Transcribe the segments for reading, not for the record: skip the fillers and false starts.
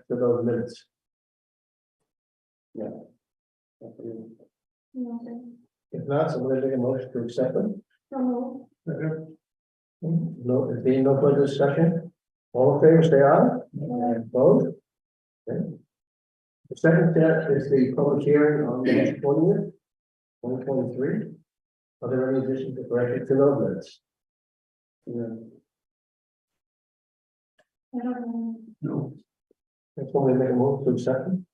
for those minutes? Yeah. If not, somebody make a motion to accept them. No, if being no further discussion, all in favor, say aye. Opposed? Okay. The second step is the public hearing on March 20th, 2023. Are there any additions or corrections to those minutes? No. If somebody make a motion to accept them.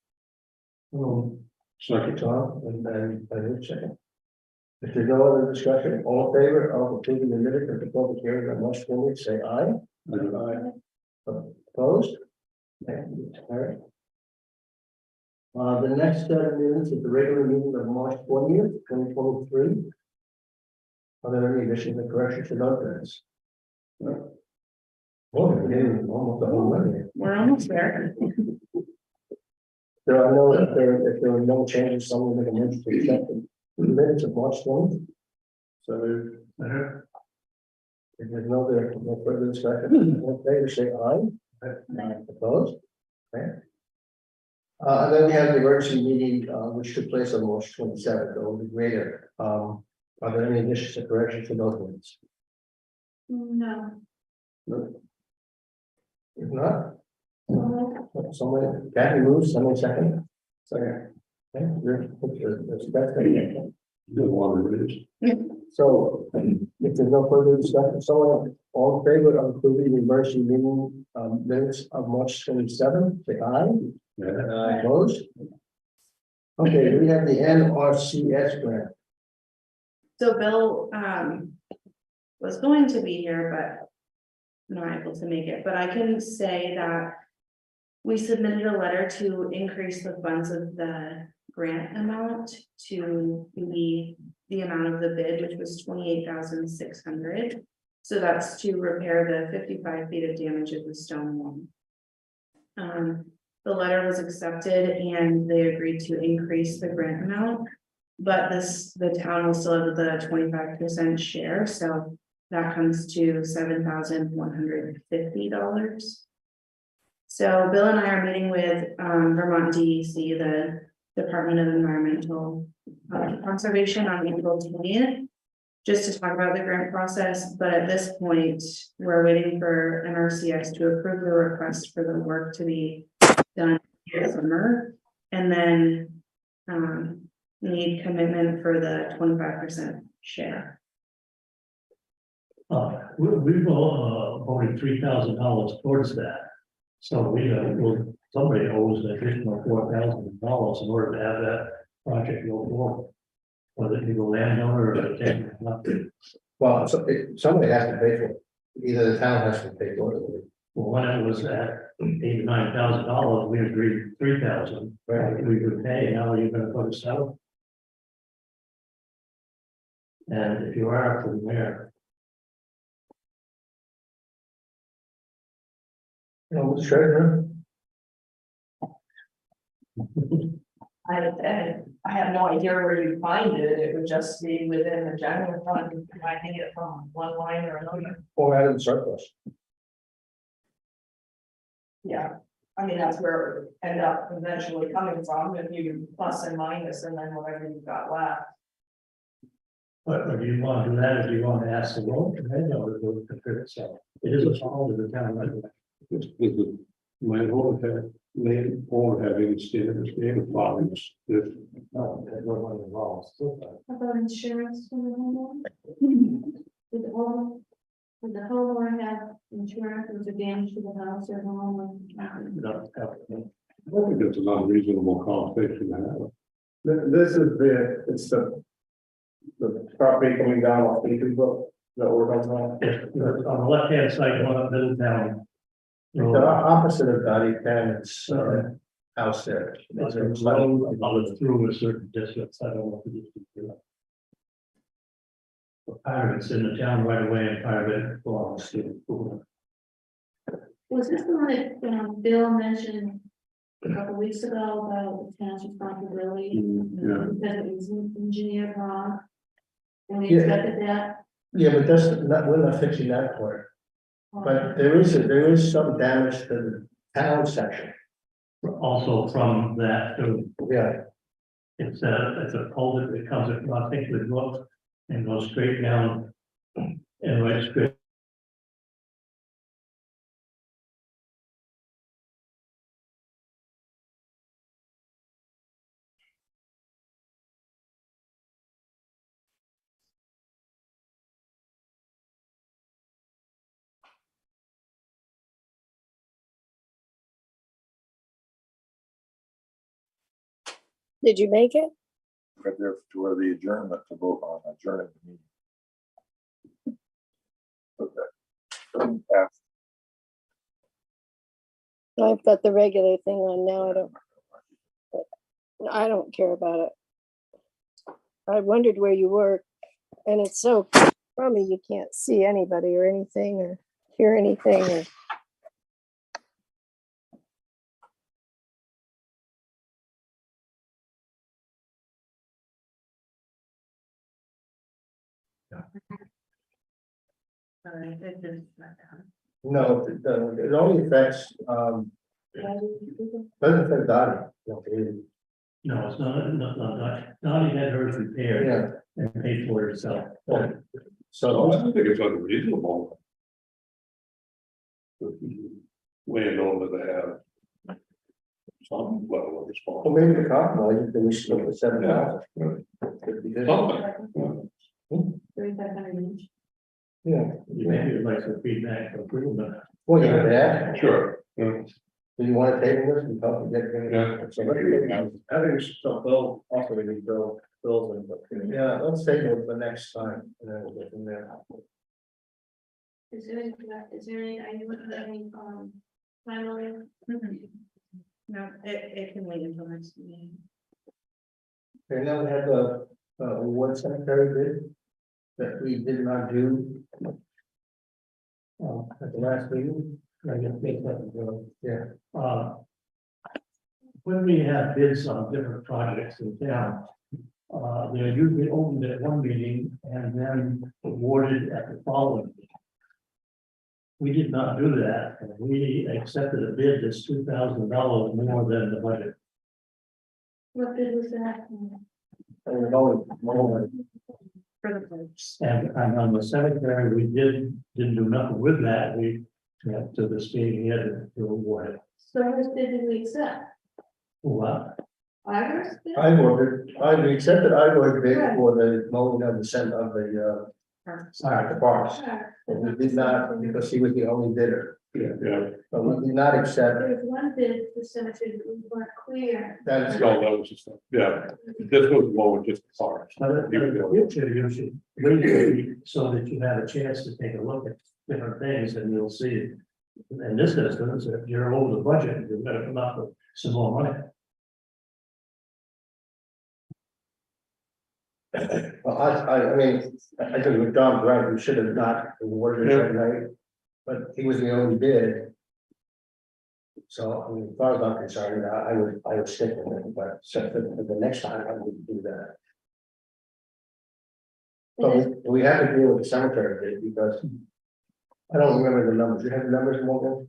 Second, Tom, and then Rich second. If there's no other discussion, all in favor of approving the minutes of the public hearing on March 20th, say aye. Aye. Opposed? Okay. All right. The next set of minutes is the regular meeting of March 20th, 2023. Are there any additions or corrections to those minutes? No. Oh, we're getting almost the whole minute. We're almost there. There are no, if there are no changes, someone make a motion to accept the minutes of March 20th. So, if there's no further discussion, all in favor, say aye. Opposed? Okay. And then we have the emergency meeting, which took place on March 27th, over the greater. Are there any additions or corrections to those minutes? No. No. If not, someone, Kathy moves, someone second. Second. Okay, so, if there's no further discussion, someone all in favor of approving the emergency meeting minutes of March 27th, say aye. Opposed? Okay, we have the NRCS grant. So Bill was going to be here, but not able to make it. But I can say that we submitted a letter to increase the funds of the grant amount to the amount of the bid, which was $28,600. So that's to repair the 55 feet of damage of the stone wall. The letter was accepted and they agreed to increase the grant amount, but the town will still have the 25% share, so that comes to $7,150. So Bill and I are meeting with Vermont DEC, the Department of Environmental Conservation, on April 20th, just to talk about the grant process. But at this point, we're waiting for NRCS to approve the request for the work to be done this summer, and then need commitment for the 25% share. We voted $3,000 towards that. So somebody owes an additional $4,000 in order to have that project go forward. Whether it be the landowner or the town. Well, somebody has to pay for it. Either the town has to pay for it. Well, when it was at $89,000, we agreed $3,000. Right. We would pay. Now you're going to put us out. And if you are up to the mayor. Mr. Treasurer? I have no idea where you find it. It would just be within the general fund, finding it from one line or another. Or out of the surplus? Yeah, I mean, that's where it would end up eventually coming from, if you plus and minus and then whatever you've got left. But do you want to do that, if you want to ask the road committee or the contribute itself? It is a fall to the town, right? Landowner having standards, and problems. No, there's no money involved. About insurance for the homeowner? Would the homeowner have insurance if the damage to the house or home? I think it's an unreasonable conversation to have. This is it's the property coming down off Beaconsville that we're talking about. On the left-hand side, going up Middletown. The opposite of Dottie Pan, it's house there. It's through a certain distance. I don't know if it is. Part of it's in the town right away and part of it belongs to the pool. Was this the one that Bill mentioned a couple of weeks ago about the town's responsibility? Because it was engineered wrong. And we accepted that. Yeah, but that's not, we're not fixing that part. But there is some damage to the town section. Also from that, Yeah, it's a culvert that comes across, I think the brook and goes straight down. And right straight. Did you make it? Right there to where the adjournment to vote on adjourning the meeting. Okay. Pass. I've got the regular thing on now. I don't care about it. I wondered where you were, and it's so crummy, you can't see anybody or anything or hear anything. Or... Sorry, it just. no, it only affects, doesn't affect Dottie. No, No, it's not. Donnie had hers repaired yeah, and paid for it herself. I so, don't think it's unreasonable. Landowner to have some level of well, responsibility. maybe the compromise, then we should look at 7,000. Something. 3,500 each. Yeah, Maybe you'd like some feedback or improvement. well, you have to ask, Sure. do you want to table this and talk, get? Yeah. So let's table it. I think we should still bill, also we need bills and, yeah, let's table it for next time, and then we'll get from there. Is there any, are you looking at any, timeline? No, it can wait until next meeting. Okay, now we have the, award cemetery bid that we did not do. At the last meeting, I guess make that, yeah, when we have bids on different projects in town, they're usually opened at one meeting and then awarded at the following. We did not do that, and we accepted a bid that's $2,000 more than the budget. What bid was that? and we've always, more, For the purchase. And on the cemetery, we didn't do nothing with that. We went to the state here to award it. So which bid did we accept? What? Iris bid? I ordered, I accepted, I ordered bid for the mowing of the center of the, the parks. And we did not, because he was the only bidder, Yeah. but we did not accept, There was one bid for cemetery that we weren't clear. that is, No, that was just, yeah, this was more just the parts. But in the future, you should wait so that you have a chance to take a look at different things and you'll see. In this instance, if you're over the budget, you're gonna come up with some more money. well, I mean, I think with John's right, we should have not awarded it that night, but he was the only bid. So, I mean, as far as I'm concerned, I would stick with it, but so for the next time, I wouldn't do that. So we have to deal with the cemetery bid because I don't remember the numbers. You have the numbers, Morgan?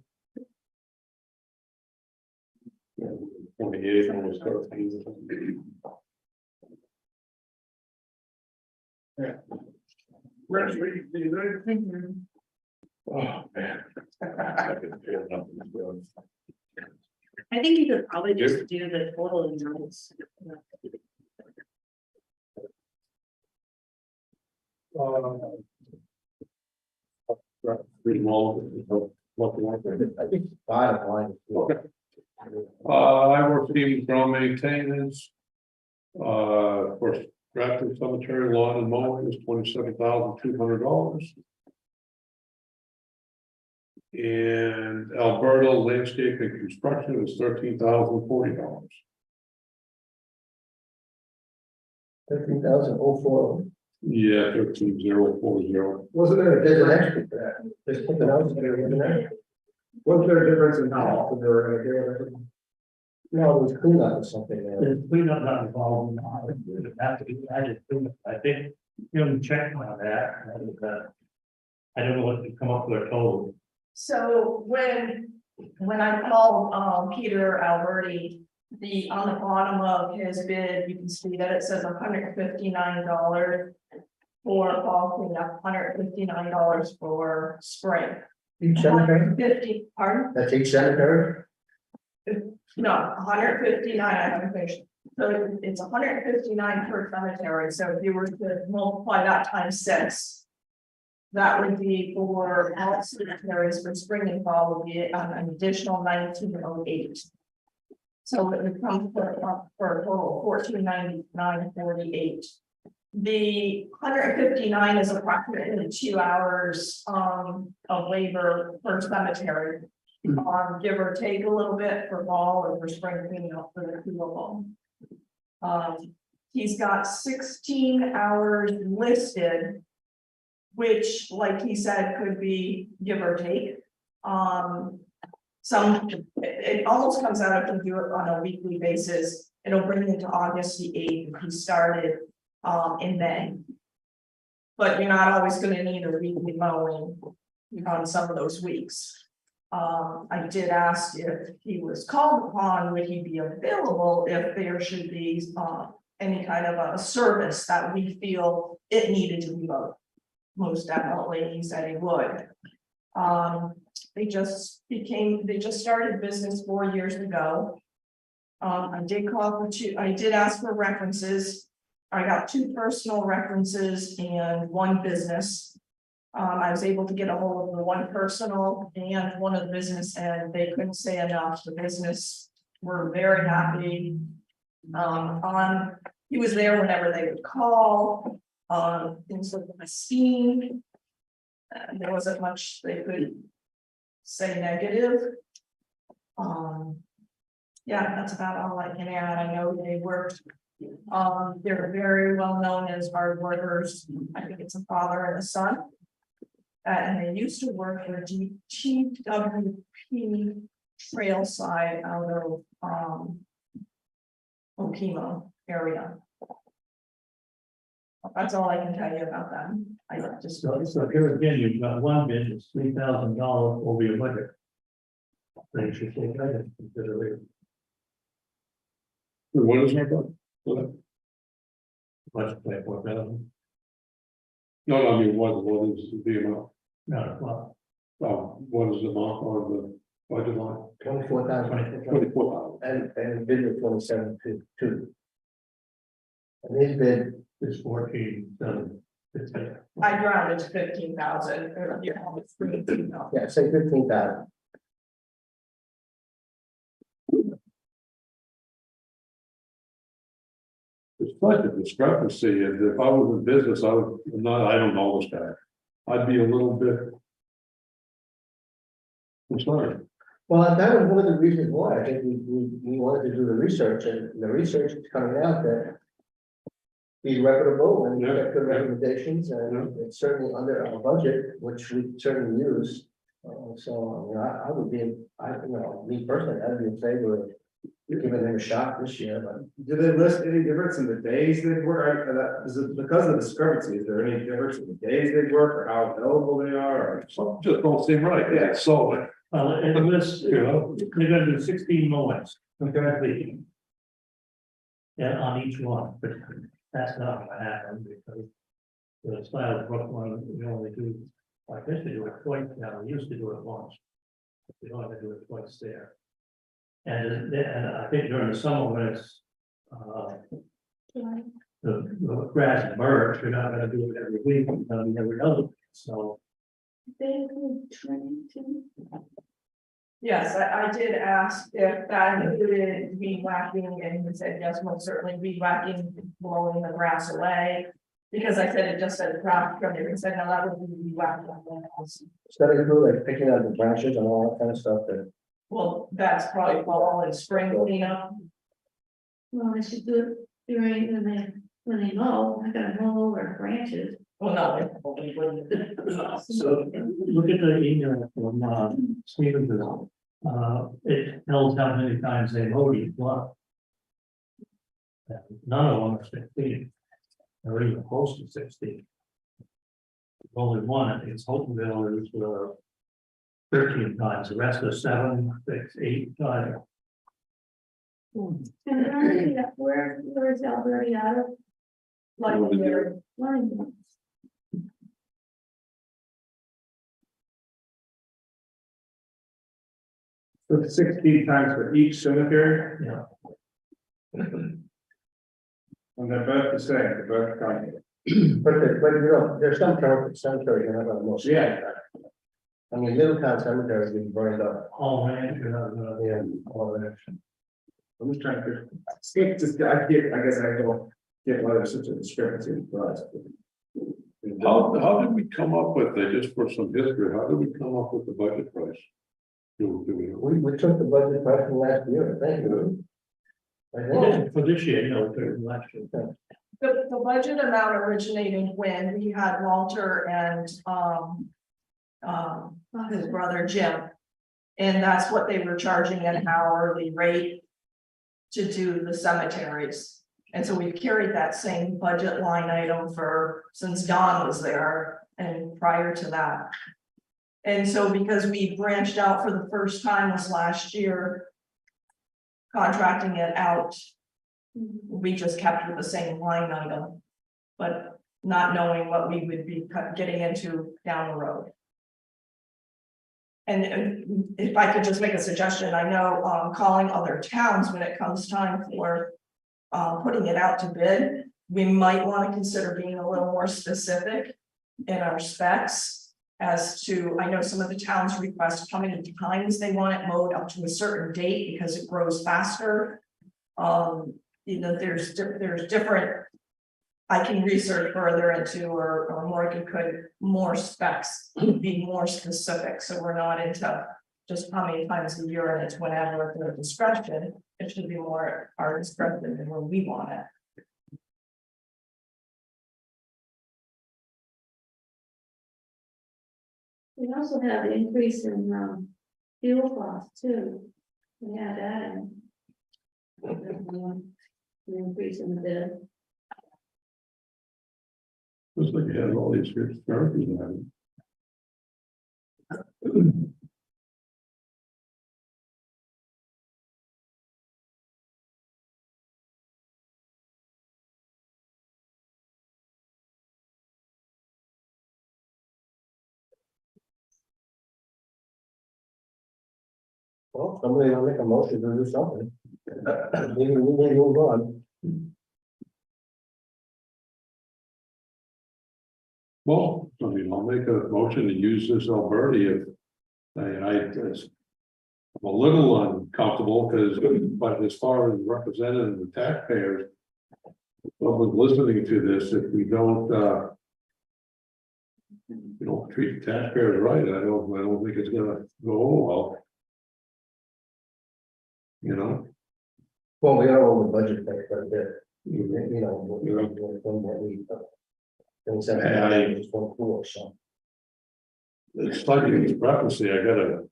28 was 13. Rest week, oh, man. I could feel nothing. I think you could probably just do the total amounts. Pretty well. I think bottom line. I work team from maintenance. Of course, Grafton Cemetery lawn and mowing is $27,200. And Alberta landscape and construction is $13,040. 13,040. Yeah, 13,040. Wasn't there, there's an extra for that. There's something else there, isn't there? Was there a difference in how often they were gonna do it? No, it was cleanup or something there. The cleanup not involved in the, have to be added to it. I think you can check on that. And, I don't know what to come up with a total. So when when I called, Peter Alberti, on the bottom of his bid, you can see that it says $159 for fall cleanup, $159 for spring. Each cemetery, 50, pardon? that's each cemetery, No, 159, I haven't finished. So it's 159 per cemetery, so if you were to multiply that times 6. That would be for all cemeteries for spring and fall would be an additional 1908. So it would come for a total of 1499.48. The 159 is approximately 2 hours of labor per cemetery. Give or take a little bit for fall or for spring cleanup for the two of them. He's got 16 hours listed, which, like he said, could be give or take. It almost comes out if you do it on a weekly basis. It'll bring it to August the 8th if he started in May. But you're not always going to need a weekly mowing on some of those weeks. I did ask if he was called upon, would he be available if there should be any kind of a service that we feel it needed to be mowed. Most definitely, he said he would. They just started business 4 years ago. I did ask for references. I got 2 personal references and 1 business. I was able to get a hold of the 1 personal and 1 of the business, and they couldn't say enough. The business were very happy. He was there whenever they would call. Things like the scene. There wasn't much they could say negative. Yeah, that's about all I can add. I know they worked. They're very well known as hard workers. I think it's a father and a son. And they used to work for GTWP trail side out of Okemo area. That's all I can tell you about them. I just. So here again, you've got 1 bid, it's $3,000 over your budget. So you should take that into consideration. What is our budget? Budget like 4,000. No, I mean, what is the amount? No, well, What is the amount of the budget line? 24,000. 24,000. And bid was 27,2. And his bid, it's 14,750. I drowned it to 15,000. yeah, say 15,000. It's such a discrepancy, and if I was in business, I don't know this guy. I'd be a little bit concerned. Well, that was one of the reasons why I think we wanted to do the research, and the research is coming out that he's reputable and he's got good recommendations, and it's certainly under our budget, which we certainly use. So, you know, I would be, me personally, I'd be in favor of giving him a shot this year, but. Do they list any difference in the days they work? Is it because of the discrepancy? Is there any difference in the days they work or how available they are? Or Some just don't seem right. Yeah, so And this, you know, they're gonna do 16 mowings, concurrently. Yeah, on each one, but that's not gonna happen because the style of Brook one, we only do, I guess they do it twice now, we used to do it once. We don't have to do it twice there. And I think during the summer when it's, the grass emerge, you're not gonna do it every week, you're gonna be every other week, so. They include training too. Yes, I did ask if that included weed whacking, and he said, yes, most certainly weed whacking, blowing the grass away. Because I said it just said crop, and he said, no, that would be weed whacking. Does that include like picking out the branches and all that kind of stuff that? Well, that's probably fall and spring cleanup. Well, they should do it during when they mow, I gotta mow over branches. Well, no, they wouldn't. So look at the email from Stephenville. It tells how many times they mowed each lot. And none of them are 16. Or even close to 16. Only one, I think it's Holtonville is 13 times, the rest are 7, 6, 8 times. And where is Alberta out of? Like, they're London. So 16 times for each cemetery, Yeah, and they're both the same, they're both county. But you know, there's some cemeteries, you're not gonna know. Yeah. I mean, Middletown Cemetery is being burned up. all ranch, Yeah, all of that. I'm just trying to, I guess I don't get why there's such a discrepancy in price. How did we come up with it, just for some history, how did we come up with the budget price? Do we- We took the budget price from last year, I think. I think. for this year, you know, for last year. the budget amount originated when we had Walter and, his brother Jim. And that's what they were charging an hourly rate to do the cemeteries. And so we've carried that same budget line item since Don was there and prior to that. And so because we branched out for the first time this last year, contracting it out, we just kept with the same line item, but not knowing what we would be getting into down the road. And if I could just make a suggestion, I know calling other towns when it comes time for putting it out to bid, we might want to consider being a little more specific in our specs as to, I know some of the towns request how many times they want it mowed up to a certain date because it grows faster. You know, there's different, I can research further into, or Morgan could, more specs, be more specific, so we're not into just how many times a year and it's whenever at their discretion. It should be more our discretion than when we want it. We also have the increase in fuel costs too. We had that in. The increase in the bid. Looks like you had all these characters in it. Well, somebody will make a motion to do something. Maybe we may move on. Well, I mean, I'll make a motion to use this Alberta if, I'm a little uncomfortable because, but as far as representing the taxpayers, public listening to this, if we don't, treat the taxpayers right, I don't think it's gonna go over well. You know? Well, we are over budget by quite a bit. You know, what we. Just one pool, so. It's slightly discrepancy, I got a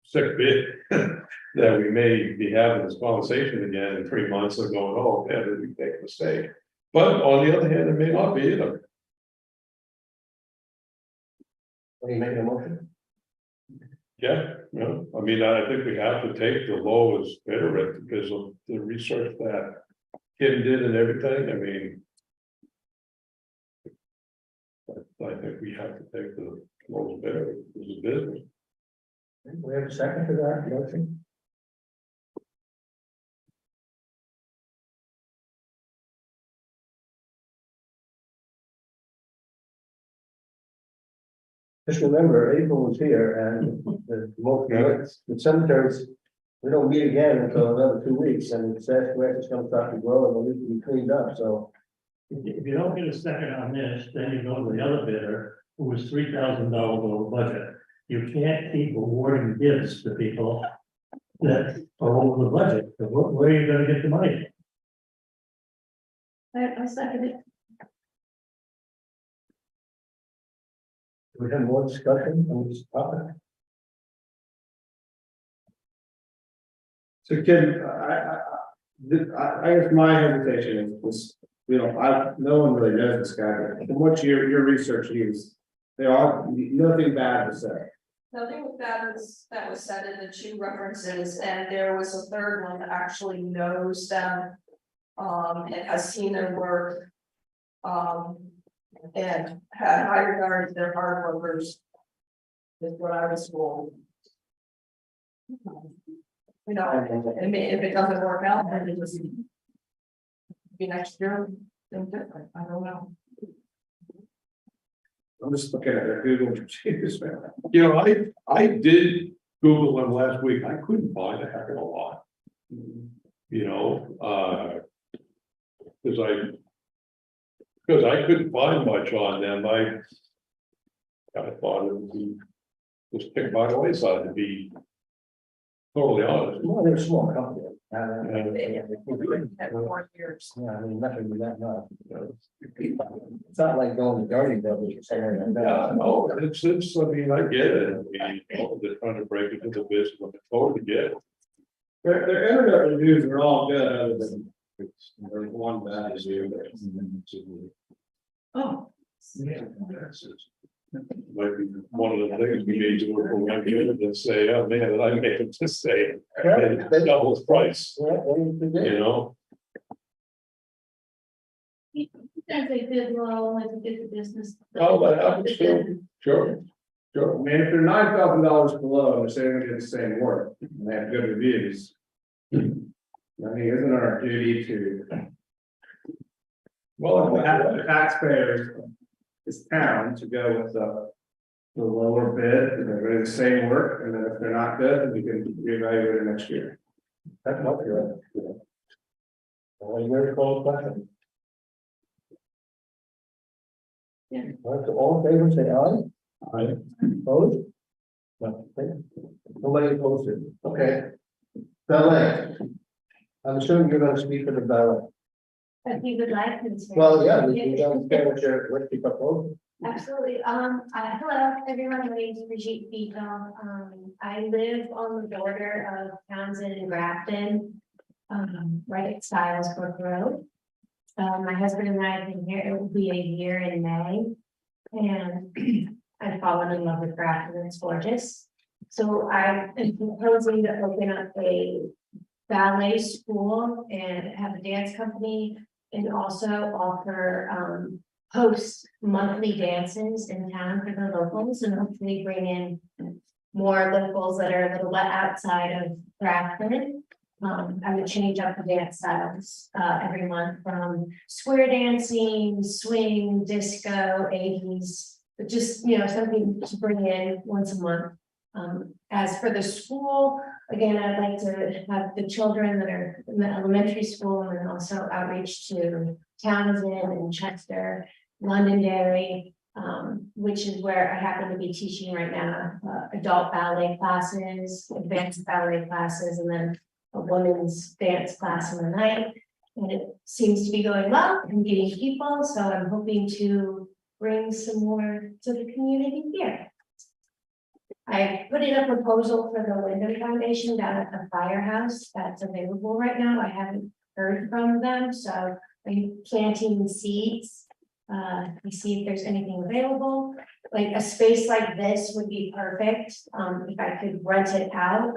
sick bit that we may be having this conversation again in 3 months of going, oh, yeah, did we make a mistake? But on the other hand, it may not be either. Are you making a motion? Yeah, no, I mean, I think we have to take the lowest bidder rate because of the research that Kim did and everything, I mean. I think we have to take the lowest bidder, this is business. We have a second to that motion? Just remember, April was here and the cemeteries, we don't meet again until another 2 weeks and the grass is gonna start to grow and we can be cleaned up, so. If you don't get a second on this, then you go to the other bidder, who was $3,000 over budget. You can't keep awarding bids to people that are over the budget. So where are you gonna get the money? I second it. Do we have more discussion on this topic? So Kim, I guess my hesitation is this, no one really knows this guy, but from what your research is, they are nothing bad to say. Nothing that was said in the two references, and there was a third one that actually knows them. And has seen their work. And had high regard to their hard workers. Is what I was told. You know, I mean, if it doesn't work out, then it just. Be next year, then different, I don't know. I'm just looking at their Google reviews, man. You know, I did Google them last week, I couldn't find a heck of a lot. You know, because I couldn't find much on them, I kind of thought it would be just picked by the wayside, to be totally honest. Well, they're a small company. At 4 years. Yeah, I mean, nothing to that much. It's not like going to garden village or something like that. Yeah, no, it's, I mean, I get it, I mean, you know, they're trying to break into the business, I totally get it. Their internet reviews are all good, other than there's one bad review. Oh. Yeah, that's it. Might be one of the things we need to do for one minute and say, oh man, did I make it to say, double the price, you know? As they did well, like they did the business. Oh, but happens too, sure, I sure. mean, if they're $9,000 below, and they're saying we did the same work, and they have good reviews. I mean, isn't our duty to, Well, we have the taxpayers, this town to go with the lower bid, and they're doing the same work, and then if they're not good, then we can reevaluate it next year. That's not good. Well, very cold question. Yeah. All right, so all in favor, say aye. Aye. Opposed? No, okay. Nobody opposed it, okay. Ballet. I'm assuming you're gonna speak for the ballet. If you would like to. Well, yeah, we don't understand what you're proposing. Absolutely. Hello, everyone. My name is Brigitte Vito. I live on the border of Townsend and Grafton, right at Stylesbrook Road. My husband and I have been here, it will be a year in May. And I've fallen in love with Grafton, it's gorgeous. So I am proposing to open up a ballet school and have a dance company and also offer host monthly dances in town for the locals and hopefully bring in more locals that are a little bit outside of Grafton. I would change up the dance styles every month from square dancing, swing, disco, 80s, but just, you know, something to bring in once a month. As for the school, again, I'd like to have the children that are in the elementary school and then also outreach to Townsend and Chester, Londonderry, which is where I happen to be teaching right now, adult ballet classes, advanced ballet classes, and then a women's dance class in the night. And it seems to be going well and getting people, so I'm hoping to bring some more to the community here. I put in a proposal for the Wyndham Foundation down at the firehouse that's available right now. I haven't heard from them, so I'm planting seeds. We see if there's anything available. Like a space like this would be perfect if I could rent it out.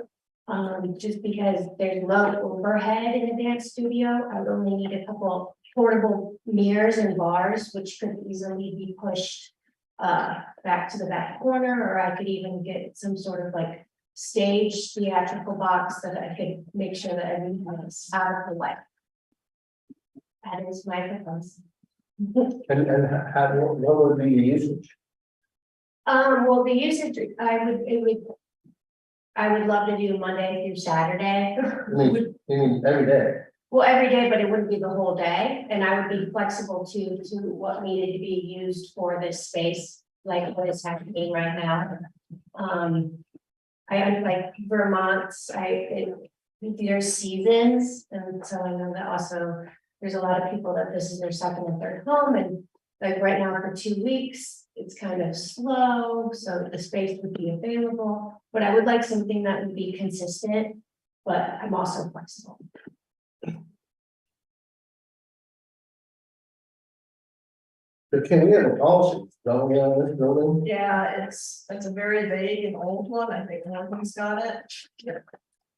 Just because there's low overhead in a dance studio, I would only need a couple portable mirrors and bars, which could easily be pushed back to the back corner, or I could even get some sort of like stage theatrical box that I could make sure that everyone is out of the way. That is my proposal. And how, what would be the usage? Well, the usage, I would love to do Monday through Saturday. You mean every day? Well, every day, but it wouldn't be the whole day, and I would be flexible to what needed to be used for this space, like what is happening right now. I like Vermont, there's seasons, and so I know that also there's a lot of people that this is their second and third home, and like right now for 2 weeks, it's kind of slow, so the space would be available, but I would like something that would be consistent, but I'm also flexible. But can we have a policy, don't we, on this building? Yeah, it's a very vague and old one, I think everyone's got it.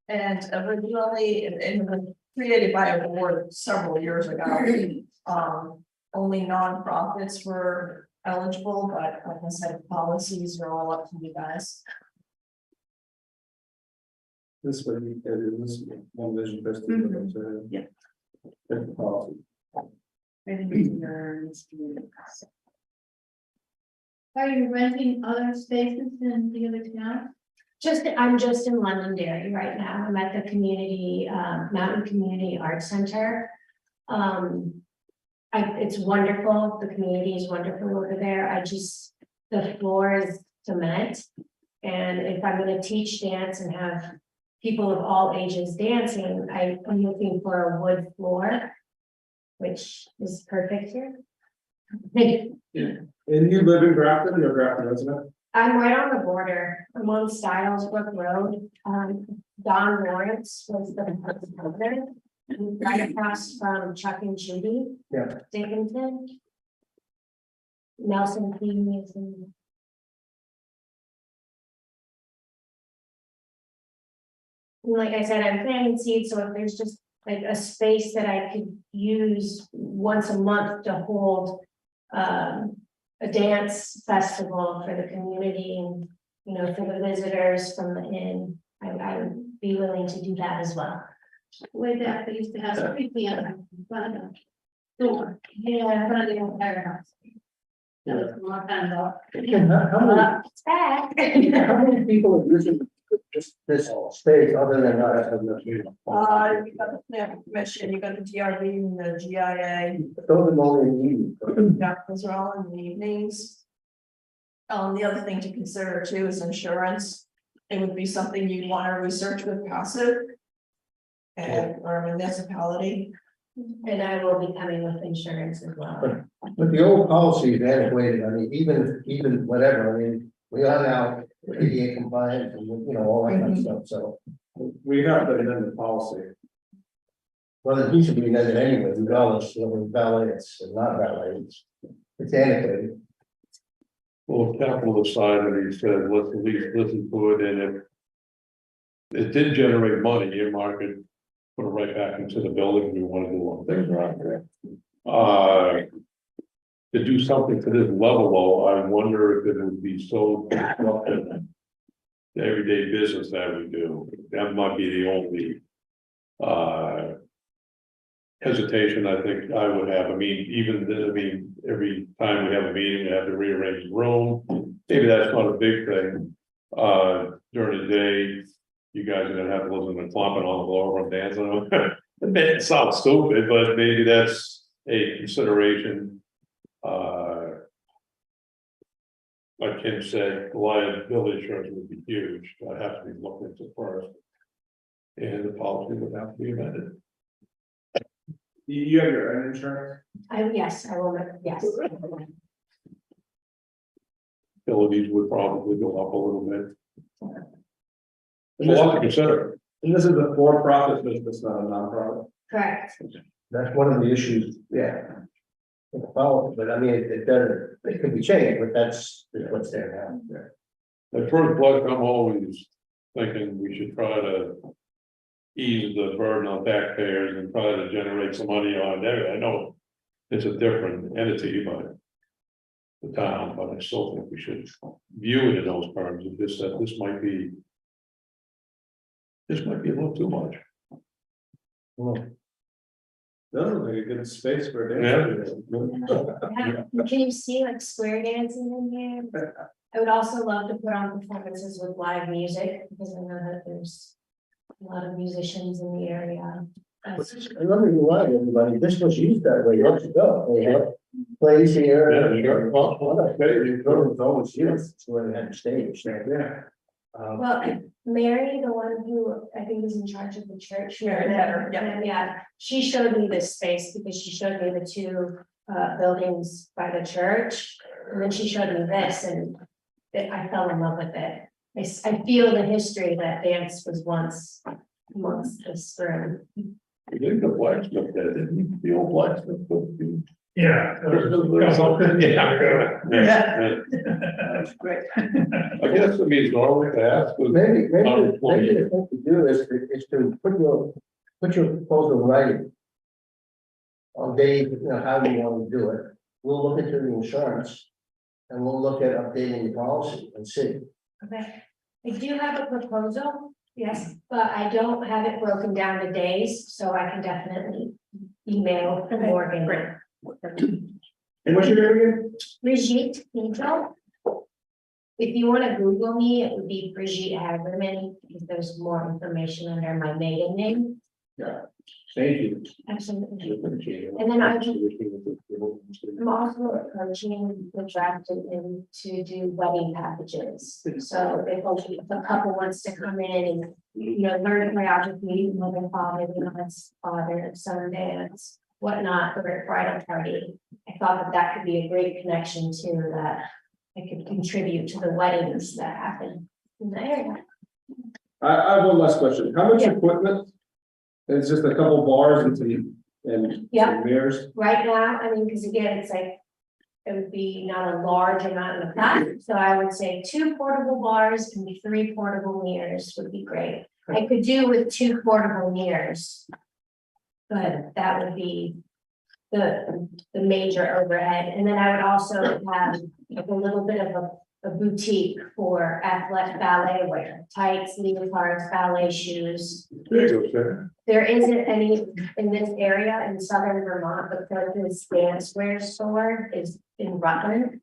And originally, it was created by a board several years ago. Only nonprofits were eligible, but like I said, policies are all up to you guys. This way, you can, this one vision. Mhm. Yeah. Are you renting other spaces in the other town? I'm just in Londonderry right now. I'm at the community, Mountain Community Arts Center. It's wonderful. The community is wonderful over there. The floor is cement. And if I'm gonna teach dance and have people of all ages dancing, I'm looking for a wood floor, which is perfect here. And you live in Grafton, you're a Grafton resident? I'm right on the border. I'm on Stylesbrook Road. Don Lawrence was the president. Right across from Chuck and Judy. Yeah. Dickinson. Nelson Keys and. Like I said, I'm planting seeds, so if there's just like a space that I could use once a month to hold. A dance festival for the community and, for the visitors from the inn, I would be willing to do that as well. Way back, they used to have street on front of the door. Yeah, in front of the entire house. That was a long time ago. It's back. How many people are using this space other than us? You got the plan commission, you got the DRB and the GIA. Those are only in the evening. Yeah, those are all in the evenings. The other thing to consider too is insurance. It would be something you'd want to research with passive. And or municipality. And I will be coming with insurance as well. But the old policy is antiquated, I mean, even whatever, I mean, we are now ADA compliant and, all that kind of stuff, so. We have to amend the policy. Well, it needs to be amended anyway, regardless of whether it's valet, it's not valet, it's antiquated. Well, capital aside, and he said, let's at least listen to it, and if it did generate money, earmark it, put it right back into the building, we want to do one thing around there. To do something to this level, though, I wonder if it would be so disruptive to everyday business that we do. That might be the only hesitation I think I would have. Every time we have a meeting, we have to rearrange the room. Maybe that's not a big thing. During the day, you guys are gonna have to listen to clomping on the floor from dancing. It sounds stupid, but maybe that's a consideration. Like Kim said, liability insurance would be huge. I have to be looked into first. And the policy would have to be amended. You have your own insurance? Yes, I will, yes. Utilities would probably go up a little bit. There's a lot to consider. And this is a for-profit business, not a nonprofit. Correct. That's one of the issues, yeah. With the policy, but I mean, it could be changed, but that's what's there now. At first blush, I'm always thinking we should try to ease the burden on taxpayers and try to generate some money on there. I know it's a different entity, but the town, but I still think we should view it in those terms of this, that this might be a little too much. Doesn't like a good space for a Yeah. dance. Can you see like square dancing in here? I would also love to put on performances with live music, because I know that there's a lot of musicians in the area. I remember you right, everybody, this was used that way, years ago, they had plays here. Yeah, sure. It's always used, it's where they had stage, Yeah. Well, Mary, the one who I think is in charge of the church. Mary Hatter, yeah. Yeah, she showed me this space because she showed me the two buildings by the church. And then she showed me this and I fell in love with it. I feel the history that dance was once amongst this room. I think the blacksmith did, didn't he? The old blacksmith. Yeah. That's Great. I guess, I mean, all we have to ask was. Maybe Employee. the thing to do is to put your proposal in writing. On Dave, you know, how you want to do it. We'll look into the insurance. And we'll look at updating the policy and see. Okay, I do have a proposal, yes, but I don't have it broken down to days, so I can definitely email Morgan. And what's your name again? Brigitte Pinto. If you want to Google me, it would be Brigitte Hagerman, because there's more information under my maiden name. Thank you. Absolutely. And then I'm also approaching the drafted in to do wedding packages. So if a couple wants to come in and, you know, learn choreography, mother, father, dance, father, son, dance, whatnot, for a bridal party. I thought that could be a great connection to that. I could contribute to the weddings that happen in the area. I have one last question. How much Yeah. equipment? It's just a couple bars and some Yeah. mirrors. Right now, I mean, because again, it's like, it would be not a large amount in the pack, so I would say 2 portable bars and 3 portable mirrors would be great. I could do with 2 portable mirrors. But that would be the major overhead, and then I would also have like a little bit of a boutique for athletic ballet wear, tights, leotards, ballet shoes. There you go, sir. There isn't any in this area in southern Vermont, but this dance wear store is in Rutland.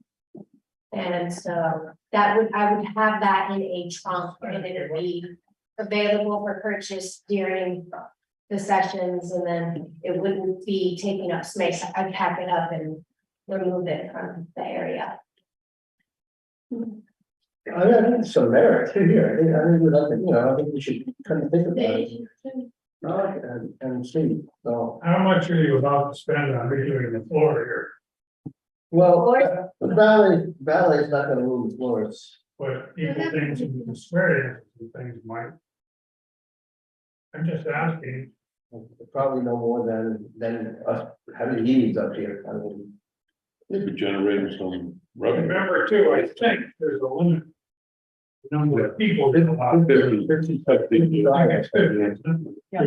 And so I would have that in a trunk and it would be available for purchase during the sessions, and then it wouldn't be taking up space. I'd pack it up and remove it from the area. I think some merit here. I think we should kind of think about it. And see, so, How much are you about to spend on redoing the floor here? well, the ballet is not gonna move the floors. But people think some experience and things might. I'm just asking. Probably no more than us having heaves up here. I mean, Maybe generating some revenue. Remember too, I think there's a limit. Number of people. Fifty. They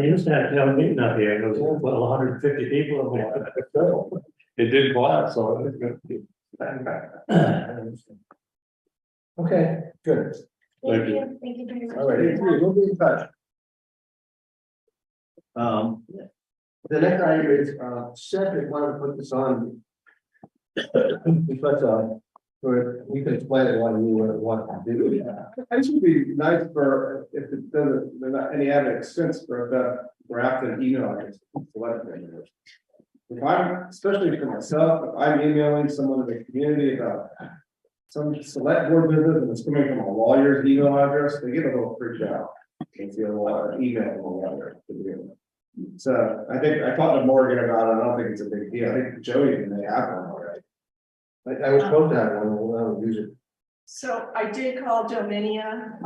used to have town meeting up here, it was, well, 150 people. It did collapse, so. Okay, good. Thank you. Thank you very much. All right, we'll be in touch. The next item is, Seth, I wanted to put this on. Because, we can explain it what we want to do. I think it would be nice for, if it doesn't, there's not any added expense for the Grafton email address. If I'm, especially for myself, if I'm emailing someone in the community about some select board business and it's coming from a lawyer's email address, they get a little freaked out. They feel a lot of email from a lawyer to begin with. So I think I talked to Morgan about it. I don't think it's a big deal. I think Joey may have one already. I was supposed to have one, we'll use it. So I did call Dominia,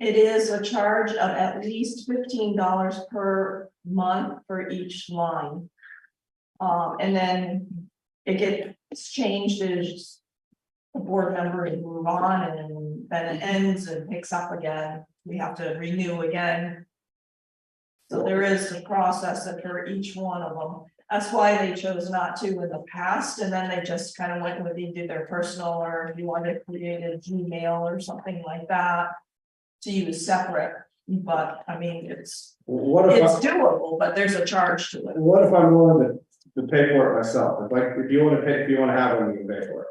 it is a charge of at least $15 per month for each line. And then it gets changed as a board member move on, and then it ends and picks up again, we have to renew again. So there is a process for each one of them. That's why they chose not to in the past, and then they just kind of went with either their personal, or if you wanted to create a Gmail or something like that to use separate. But I mean, it's What if doable, but there's a charge to it. what if I'm willing to pay for it myself? If you want to pay, if you want to have one, you can pay for it.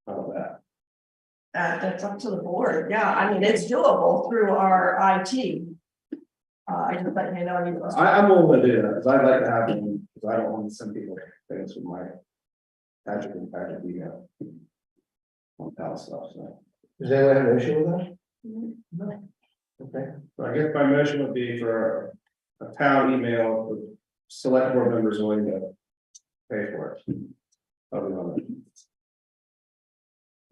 How about that? That's up to the board. Yeah, I mean, it's doable through our IT. I just let you know. I'm willing to do that, because I'd like to have one, because I don't want to send people things with my Patrick email. On house stuff, so. Does anyone have an issue with that? No. Okay, So I guess my motion would be for a town email with select board members willing to pay for it. Other than that.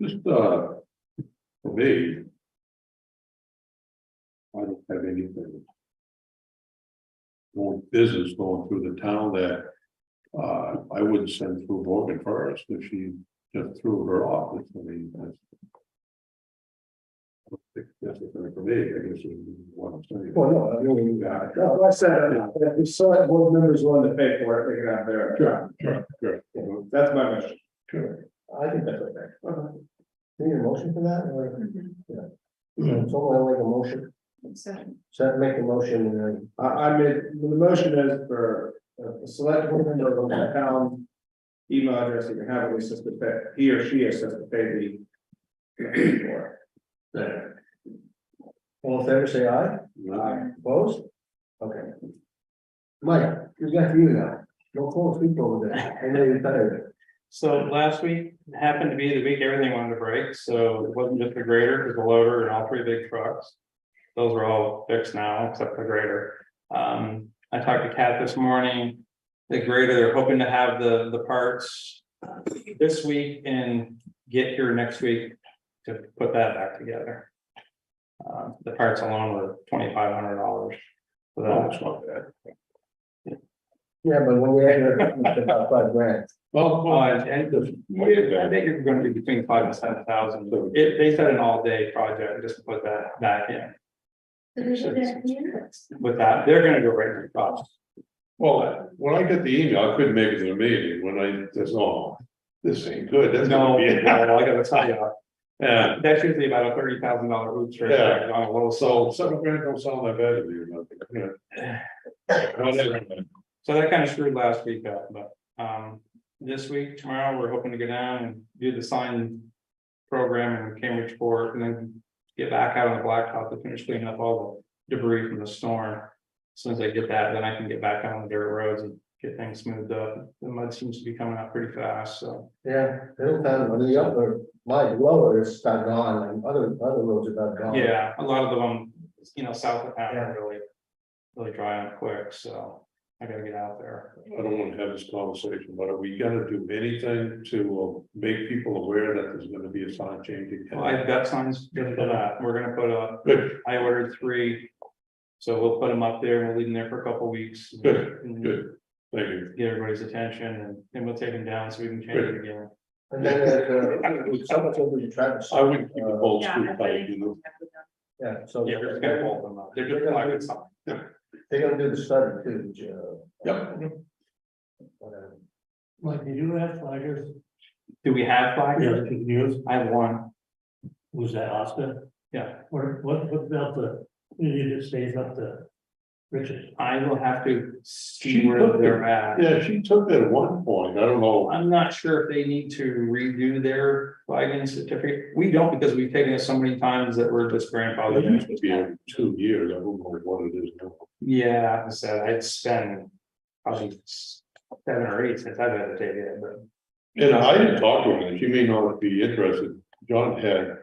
Just, for me. I don't have anything. More business going through the town that I wouldn't send through Morgan first if she just threw her off. I mean, that's. I don't think that's the thing for me, I guess is what I'm saying. Well, no, I mean, no, I said, if the select board members want to pay for it, they can have their. Sure. That's my mission. Sure. I think that's okay. Okay. Need a motion for that, or? Mhm. Yeah. Someone will make a motion, so make a motion, and then. I made, the motion is for a select board member of the town. Email address, you can have at least just to pay, he or she has to pay the. for it. All in favor, say aye. Aye. Opposed? Okay. Mike, we got you now. No close people over there. I know you're tired. So last week happened to be the week everything wanted to break, so it wasn't just the grader, it was the loader and all three big trucks. Those are all fixed now, except the grader. I talked to Kat this morning. The grader, they're hoping to have the parts this week and get here next week to put that back together. The parts alone were $2,500 for that. That's not bad. Yeah, but when you add it, about $5,000. Well, and I think it's gonna be between 5,000 and 7,000. They said an all-day project just to put that back in. With that, they're gonna go right to the cost. Well, when I got the email, I couldn't make it to the meeting, when I just, oh, this ain't good, that's No, gonna be it. I gotta tell you, Yeah, that's usually about a $30,000 boost right Yeah. there on a low so so. $7,000 don't sound that bad to you, nothing, yeah. Whatever. So that kind of screwed last week up, but this week, tomorrow, we're hoping to go down and do the sign program in Cambridgeport and then get back out on the blacktop to finish cleaning up all the debris from the storm. As soon as I get that, then I can get back out on the dirt roads and get things smoothed up. The mud seems to be coming out pretty fast, so. Yeah, it'll come, on the upper, my lower is about gone, and other roads are about gone. Yeah, a lot of them, south of town Yeah. are really dry up quick, so I gotta get out there. I don't want to have this conversation, but are we gonna do anything to make people aware that there's gonna be a sign changing? Well, I've got signs for that. We're gonna put up, Good, I ordered 3. So we'll put them up there and we'll leave them there for a couple weeks. Good, and good, thank you. Get everybody's attention and then we'll take them down so we can change it again. And then there's so much over the traffic. I wouldn't keep the whole Yeah, street I tight, think- you know. Yeah, so. Yeah, we're just gonna bolt them up. They're just like it's on. They're gonna do the study too, Joe. Yep. Whatever. Like, you do have flaggers, Do we have flags? yeah, that you can use, I have one. who's that, Oscar? Yeah, What about the, it stays up to Richard? I will have to see She where took they're it. at. Yeah, she took that at one point, I don't know. I'm not sure if they need to redo their flagging certificate. We don't because we've taken it so many times that we're just It grandfathered used in. to be every 2 years, I don't know what it is now. Yeah, I said I'd spend probably 7 or 8 since I've had to take it, but. And I didn't talk to her, and she may not be interested, John had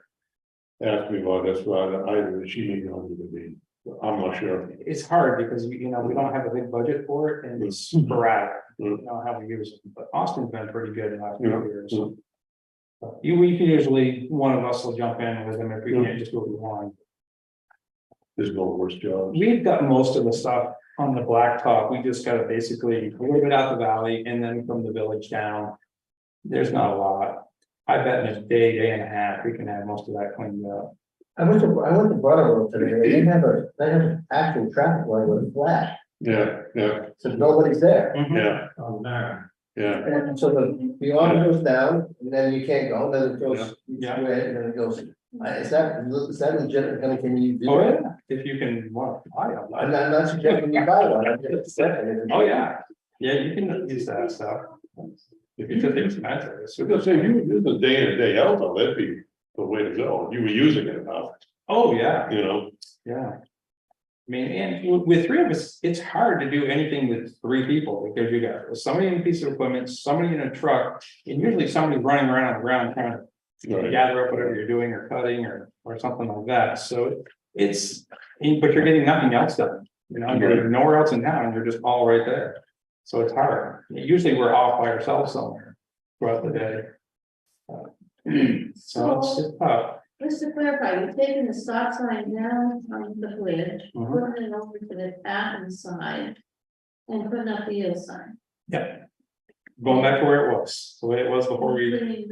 asked me about this, but she may not even be, I'm not sure. It's hard because we don't have a big budget for it and it's sporadic, Mm. how we use it, but Austin's been pretty good in the last few Yeah. years. We can usually, one of us will jump in with them if we can't just do what we want. There's no worse jobs. We've got most of the stuff on the blacktop, we just gotta basically a little bit out the valley and then from the village down. There's not a lot. I bet in a day and a half, we can have most of that cleaned up. I went to Brattleboro today, they have an actual traffic light with a flash, Yeah, so nobody's there. yeah, On there. yeah, And so the arm goes down, and then you can't go, then it goes, Yeah. and then it goes, is that legitimate, can you do Oh, it? yeah, if you can, I'm not suggesting you buy one, I'm just saying. Oh, yeah, you can use that stuff. If it's just expensive, it's so let's say you were using day in and day out, though, that'd be the way to go, you were using it enough, oh, yeah, you know? yeah. I mean, and with 3 of us, it's hard to do anything with 3 people because you got somebody in a piece of equipment, somebody in a truck, and usually somebody running around on the ground trying to Right. gather up whatever you're doing or cutting or something like that. So it's, but you're getting nothing else done. You're nowhere else in town, you're just all right there. So it's hard. Usually we're off by ourselves somewhere throughout the day. So it's tough. Just to clarify, you're taking the stop sign down on the bridge, Mhm. putting it over to the Athens side. And putting up the yield sign. Yep. going back to where it was, the way it was before we, Putting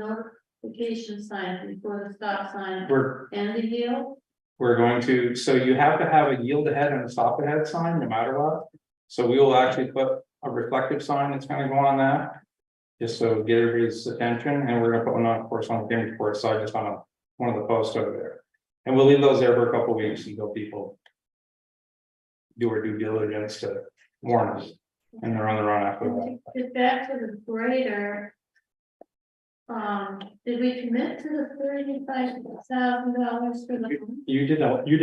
notification signs before the stop sign we're, and the yield. we're going to, so you have to have a yield ahead and a stop ahead sign, no matter what. So we will actually put a reflective sign that's gonna go on that. Just so get everybody's attention, and we're gonna put one on, of course, on the Cambridgeport side, just on one of the posts over there. And we'll leave those there for a couple weeks until people do our due diligence to warn us, and they're on the run after that. Get back to the grader. Did we commit to the $35,000 for the, You did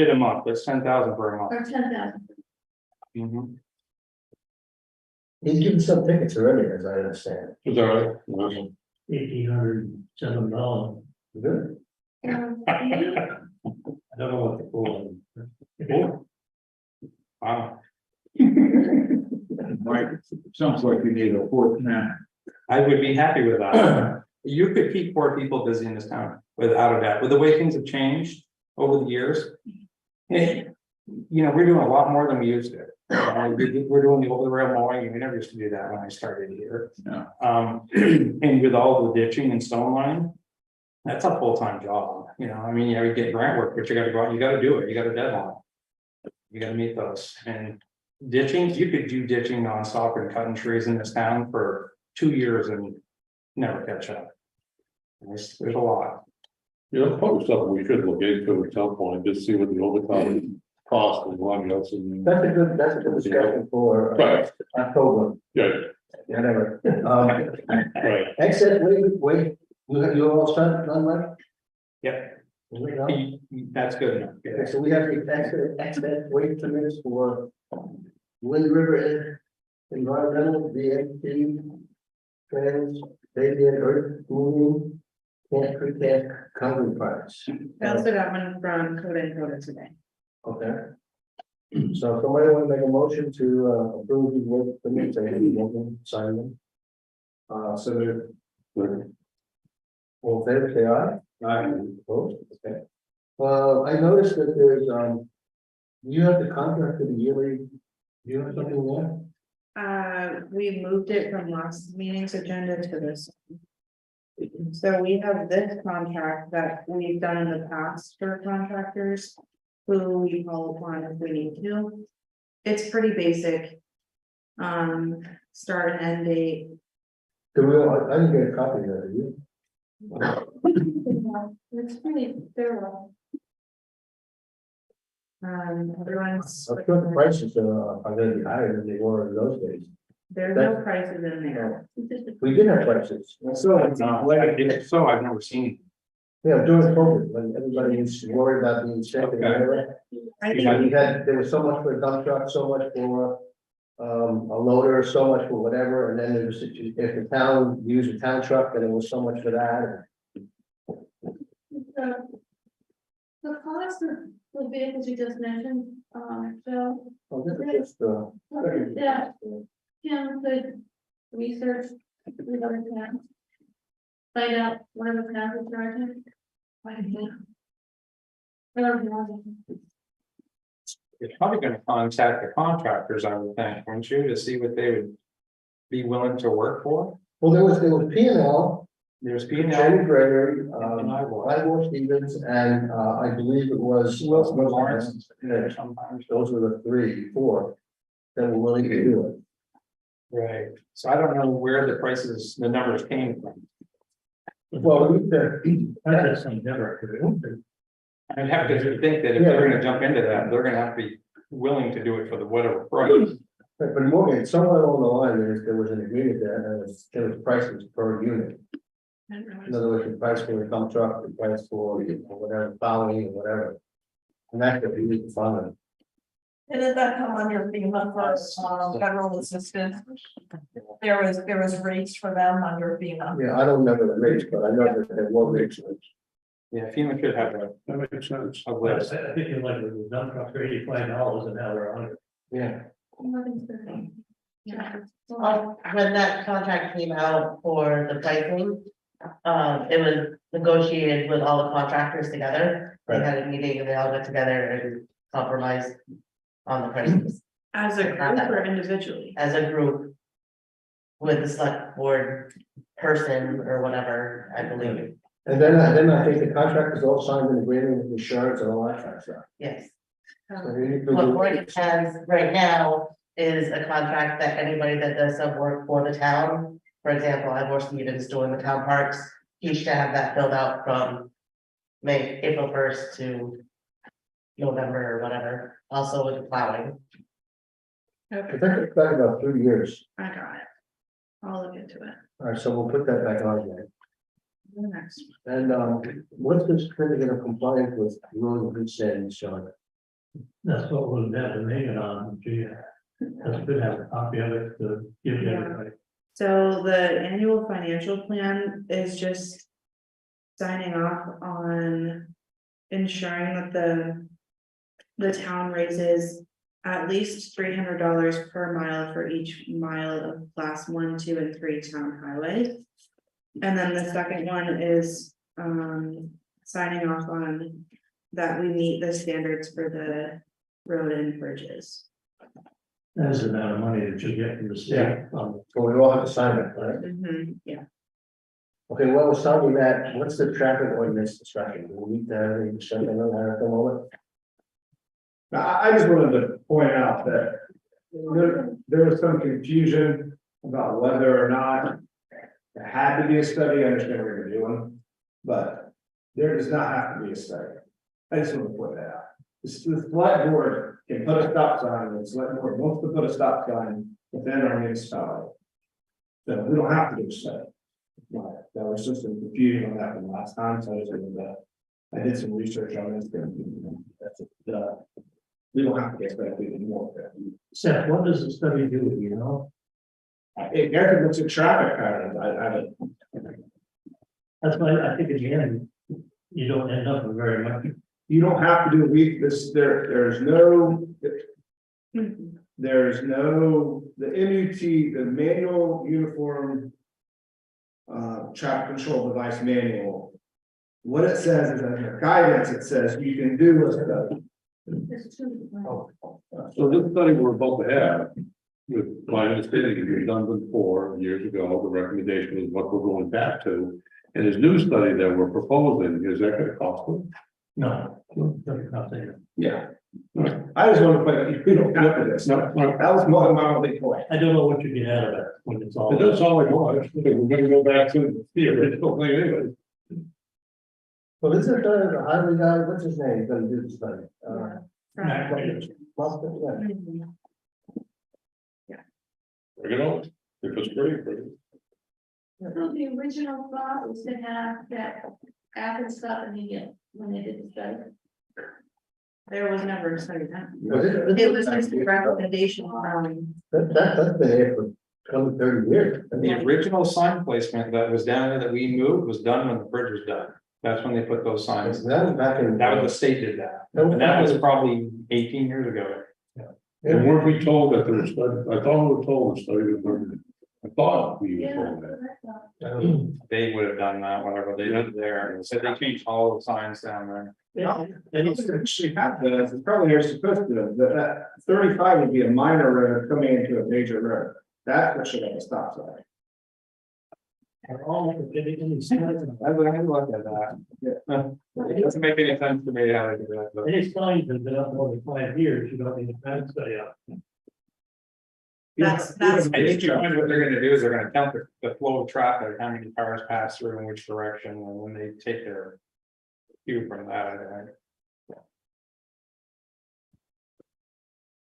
a month, that's 10,000 per month. or 10,000? Mhm. He's given some tickets already, as I understand. Is that right? $1,807. Good. I don't know what the full. Cool. Wow, Mike, sounds like you need a fourth man. I would be happy with that. You could keep 4 people busy in this town, without a doubt, with the way things have changed over the years. You know, we're doing a lot more than we used to. We're doing the over the rail mowing, and we never used to do that when I started here. Yeah. And with all the ditching and stone line, that's a full-time job, you know, I mean, you get grant work, but you gotta go out, you gotta do it, you got a deadline. You gotta meet those, and ditching, you could do ditching nonstop and cutting trees in this town for 2 years and never catch up. There's a lot. You know, probably something we should look into at some point, just see what the overtime cost and what else. And That's a good discussion for Right. October, yeah, whatever. right. Excess wait, you all set, done, Mike? Yep, Here we go. that's good enough. Okay, so we have the excess weight permits for Wind River Environmental, VFT, Trans, Fabian Earth Moving, Camp Creek Concrete Parts. I also got one from Code and Code today. Okay. So somebody want to make a motion to approve these weight permits, I have one, sign them. So they're. All in favor, say aye. Aye. Opposed? Okay. I noticed that there's, you have the contract for the yearly, you have something there? We moved it from last meeting's agenda to this. So we have this contract that we've done in the past for contractors who we call upon if we need to. It's pretty basic. Start and end date. Do we, I didn't get a copy of that, did you? It's pretty thorough. Everyone's. I'm sure the prices are gonna be higher than they were in those days. There's no prices in there. We did have prices. So, So I've never seen. yeah, during COVID, when everybody was worried about being sick and whatever. I We think had, there was so much for a dump truck, so much for a loader, so much for whatever, and then there was, if the town used a town truck, then it was so much for that. The cost of the vehicles you just mentioned, so, Oh, this is just, yeah, Kim could research the other towns. Find out what other towns are charging. You're probably gonna contact the contractors, I would think, wouldn't you, to see what they would be willing to work for? well, there was P and L, There's being. Jamie Gregory, And Ivor Stevens, and I believe it was. Wilson Lawrence. Yeah, Sometimes. those were the 4 that were willing to do it. Right, so I don't know where the prices, the numbers came from. Well, That's some never. I'd have to think that if they're gonna jump into that, they're gonna have to be willing to do it for the whatever price. but more, somewhere along the line, there was an agreement there, and there was prices per unit. In other words, the price for the dump truck, the price for whatever, plowing or whatever. And that could be fun. And did that come under FEMA for federal assistance? There was rates for them under FEMA. Yeah, I don't remember the rates, but I know that there were rates. Yeah, FEMA should have That makes sense. a list. I think you're like the dump truck for $85 and now they're $100. Yeah. Yeah. When that contract came out for the pricing, it was negotiated with all the contractors together. They had a meeting and they all got together and compromised on the prices As a group or individually? as a group. with the select board person or whatever, I believe, And then I think the contract is all signed in agreement with insurance and all that kind of stuff. yes. So you need to What do- Morgan has right now is a contract that anybody that does some work for the town. For example, I have more Stevens doing the town parks, he should have that filled out from April 1st to November or whatever, also with the plowing. I think it's back about 3 years. I got it. I'll look into it. All right, so we'll put that back on again. The next And what's this certificate of compliance with rules and saying, Sean? That's what we'll have to make it on, gee, that's good to have a copy of it to give you everybody. So the annual financial plan is just signing off on ensuring that the town raises at least $300 per mile for each mile of class 1, 2, and 3 town highways. And then the second one is signing off on that we meet the standards for the road and bridges. That's the amount of money that you get from the state. So we all have to sign it, right? Yeah. Okay, well, we're signing that. What's the traffic ordinance discussion? Do we need to have any discussion on that at the moment? Now, I just wanted to point out that there was some confusion about whether or not it had to be a study. I understand what you're doing, but there does not have to be a study. I just want to point that out. The select board can put a stop sign, and the select board wants to put a stop sign within our municipality. So we don't have to do a study. But there was just some confusion on that one last time, so I just wanted to, I did some research on this. That's it. We don't have to get study anymore. Seth, what does the study do, you know? It guess it looks at traffic patterns, I That's why I think in the end, you don't end up with very much. you don't have to do there's no, the MUT, the manual uniform. Traffic control device manual. What it says is in the guidance, it says you can do a study. There's two. So this study we're about to have, with my understanding, it was done before, years ago, the recommendation is what we're going back to. And this new study that we're proposing, is that gonna cost them? No, nothing. Yeah. I just want to put, you don't have to this. No, That was more my only point. I don't know what you get out of it when it's all. it does sound like, well, we're gonna go back to the original thing anyway. Well, this is the highway guy, what's his name, he's gonna do the study. Mustard, yeah. Bring it on, if it's free, bring it. So the original thought was to have that Athens stuff in the end, when they did the study. There was never a study done. Was It was just a recommendation from, That's been here for 20, 30 years. The original sign placement that was down there that we moved was done when the bridge was done. That's when they put those signs. That was back in. That was the state did that. And that was probably 18 years ago. And weren't we told that there was study, I thought we were told the study was done. I thought we were told that. They would have done that, whatever they did there. And so they changed all the signs down there. Yeah, and it's actually have this, it's probably they're supposed to, that 35 would be a minor road coming into a major road. That's what should have a stop sign. I would look at that. It doesn't make any sense to me how they do that, but Any signs that have been up more than 5 years, you don't need a plan study up. that's, I think you find what they're gonna do is they're gonna count the flow of traffic, how many cars pass through in which direction, and when they take their cue from that, I think.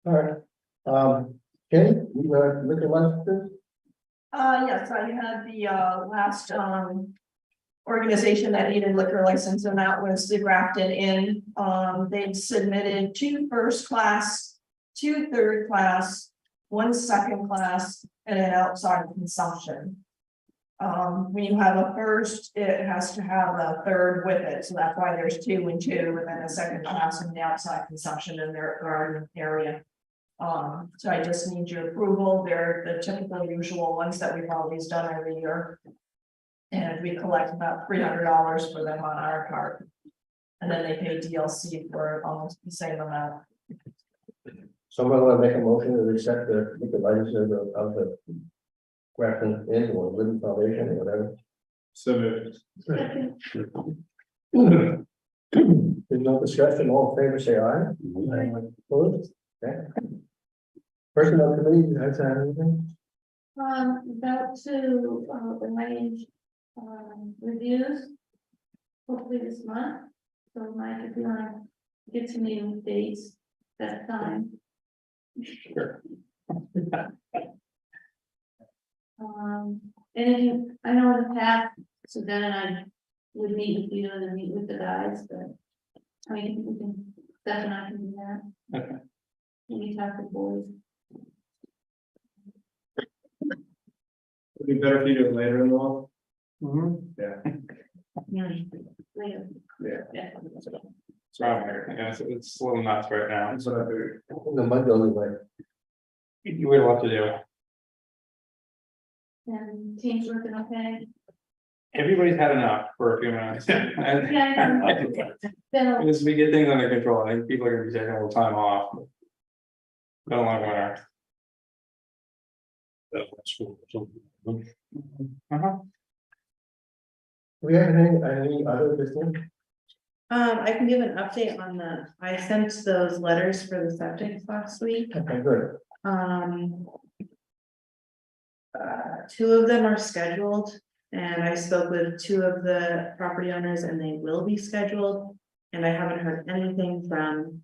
All right. Kenny, you look at licenses? Yes, I had the last organization that needed liquor license, and that was the Grafton Inn. They submitted 2 first class, 2 third class, 1 second class, and an outside consumption. When you have a first, it has to have a third with it, so that's why there's 2 and 2, and then a second class and the outside consumption in their garden area. So I just need your approval. They're the typical usual ones that we've always done every year. And we collect about $300 for them on our card. And then they pay DLC for almost the same amount. Someone want to make a motion to accept the licenses of the Grafton Inn or Living Foundation or whatever. So moved. Second. There's no discussion, all in favor, say aye. Opposed? Okay. Personnel committee, has anything? About to, arrange, reviews. Hopefully this month, so Mike, if you wanna get to me with dates, that time. Sure. And I know in the past, so then I would meet with you and then meet with the guys, but. I mean, we can, Steph and I can do that. Okay. We talk to boys. It'd be better if you do it later in the month. Later. Yeah. It's wrong here. Yeah, it's a little nuts right now. That's what I figured. The Monday only way. You would love to do. And team's working okay. Everybody's had enough for a few minutes. Yeah, I know. Then, As we get things under control, I think people are gonna be taking a little time off. Been a long winter. Uh-huh. Do we have any other business? I can give an update on I sent those letters for the septic last week. Okay, good. Two of them are scheduled, and I spoke with two of the property owners and they will be scheduled. And I haven't heard anything from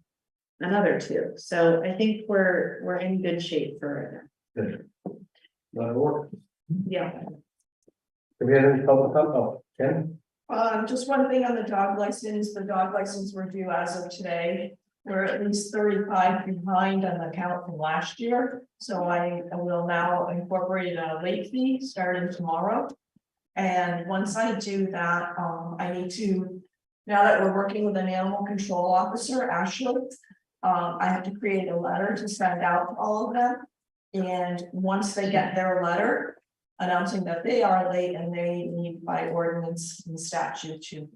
another two, so I think we're in good shape for it. Good. Lot of work. Yeah. Do we have any public comment? Oh, Ken? Just one thing on the dog license were due as of today. We're at least 35 behind on the count from last year. So I will now incorporate a late fee starting tomorrow. And once I do that, I need to, now that we're working with an animal control officer, Ashley, I have to create a letter to send out to all of them. And once they get their letter announcing that they are late and they need by ordinance and statute to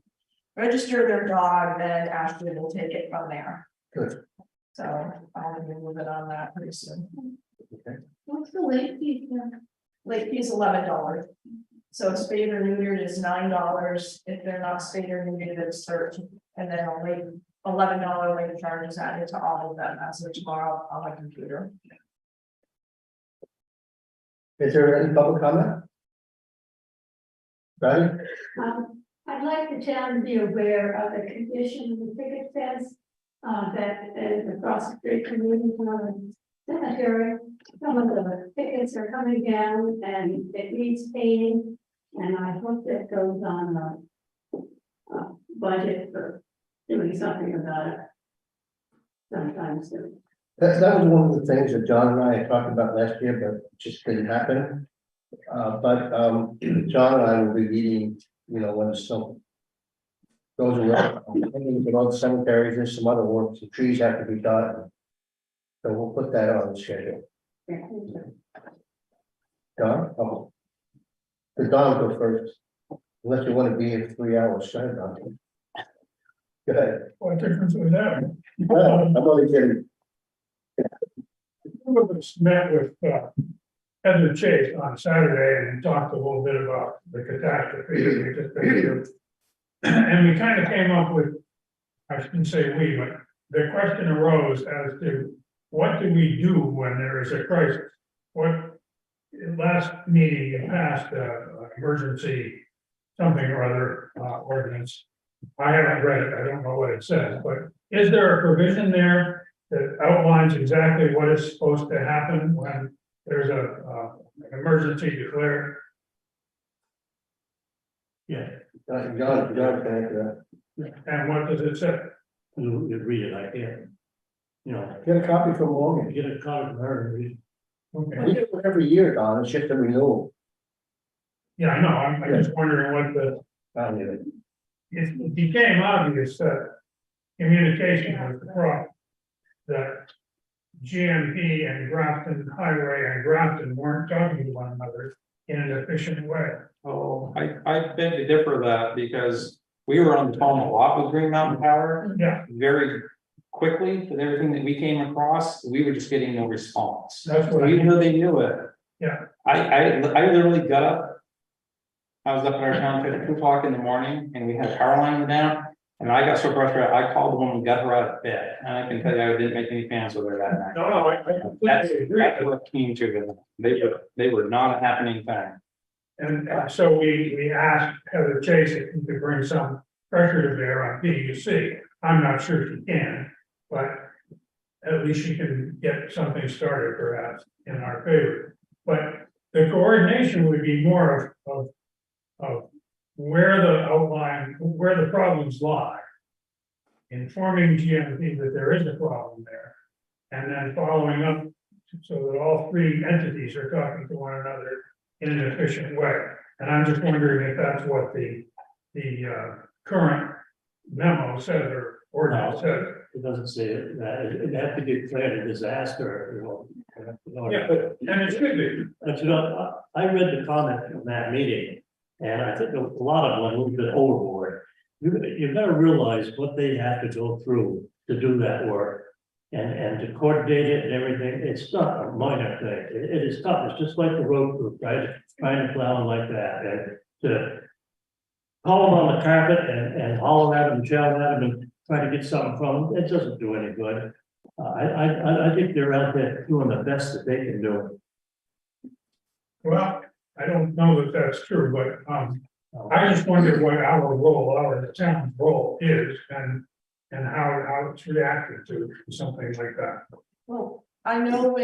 register their dog, then Ashley will take it from there. Good. So I'll be moving on that pretty soon. what's the late fee? Late fee is $11. So spayed or neutered is $9. If they're not spayed or neutered, it's 13. And then a late $11 late charge is added to all of them as of tomorrow on my computer. Is there any public comment? Right? I'd like the town to be aware of the condition of the picket fence, that is across the street from the cemetery. Some of the pickets are coming down and it needs painting, and I hope that goes on a budget for doing something about it sometime soon. That was one of the things that John and I had talked about last year, but it just didn't happen. But John and I will be meeting, when the snow goes around. With all the cemeteries, there's some other work, the trees have to be done. So we'll put that on the schedule. Don? Oh. The Don go first. Unless you want to be here for 3 hours, sorry, Don. Go ahead. What difference would that? Well, I'm only kidding. Met with Heather Chase on Saturday and talked a little bit about the catastrophe that we just been through. And we kind of came up with, I shouldn't say we, but the question arose as to what do we do when there is a crisis? What, last meeting you passed emergency something or other ordinance. I haven't read it, I don't know what it says, but is there a provision there that outlines exactly what is supposed to happen when there's an emergency declared? Yeah. John can answer And what does it say? You read it, I can't. that. Get a copy from Morgan. Get a copy from her and read. Okay. We do it every year, Don, it's just a renewal. Yeah, I know, I'm just wondering what the, I don't need it. it became obvious that communication was the problem. That GMP and Grafton Highway and Grafton weren't talking to one another in an efficient way. Oh, I beg to differ that because we were on the phone a lot with Green Mountain Power. Yeah. Very quickly, with everything that we came across, we were just getting no response. That's what So even though they knew it, I literally got up. I was up in our town at 2 o'clock in the morning and we had a power line down. And I got so frustrated, I called the woman and got her out of bed. And I can tell you, I didn't make any plans with her that night. No, I That's completely agree. what came to them. They were not a happening thing. And so we asked Heather Chase if you could bring some pressure to bear on PUC. I'm not sure she can, but at least she can get something started perhaps in our favor. But the coordination would be more of where the outline, where the problems lie. Informing GMP that there is a problem there. And then following up so that all three entities are talking to one another in an efficient way. And I'm just wondering if that's what the current memo says or ordinance says. It doesn't say that, it had to be declared a disaster, you know. Yeah, and it should be. But you know, I read the comment from that meeting, and I think a lot of them went a little bit overboard. You've got to realize what they have to go through to do that work. And to coordinate it and everything, it's not a minor thing, it is tough, it's just like the road crew, right, trying to plow like that, and to call them on the carpet and holler at them, shout at them, and try to get something from them, it doesn't do any good. I think they're out there doing the best that they can do. Well, I don't know that that's true, but I just wonder what our role, the town's role is, and how it's reacted to something like that. Well, I know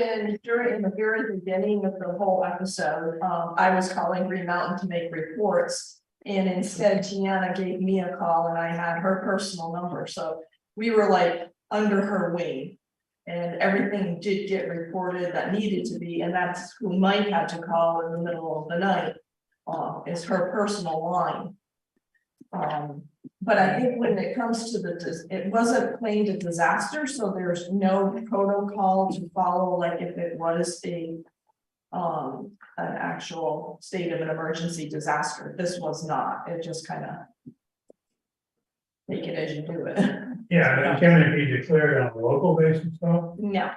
during the very beginning of the whole episode, I was calling Green Mountain to make reports. And instead Gianna gave me a call and I had her personal number, so we were like under her wing. And everything did get reported that needed to be, and that's who Mike had to call in the middle of the night, is her personal line. But I think when it comes to it wasn't claimed a disaster, so there's no protocol to follow, like if it was an actual state of an emergency disaster. This was not, it just kind of take it as you do it. Yeah, and can it be declared on a local basis though? No.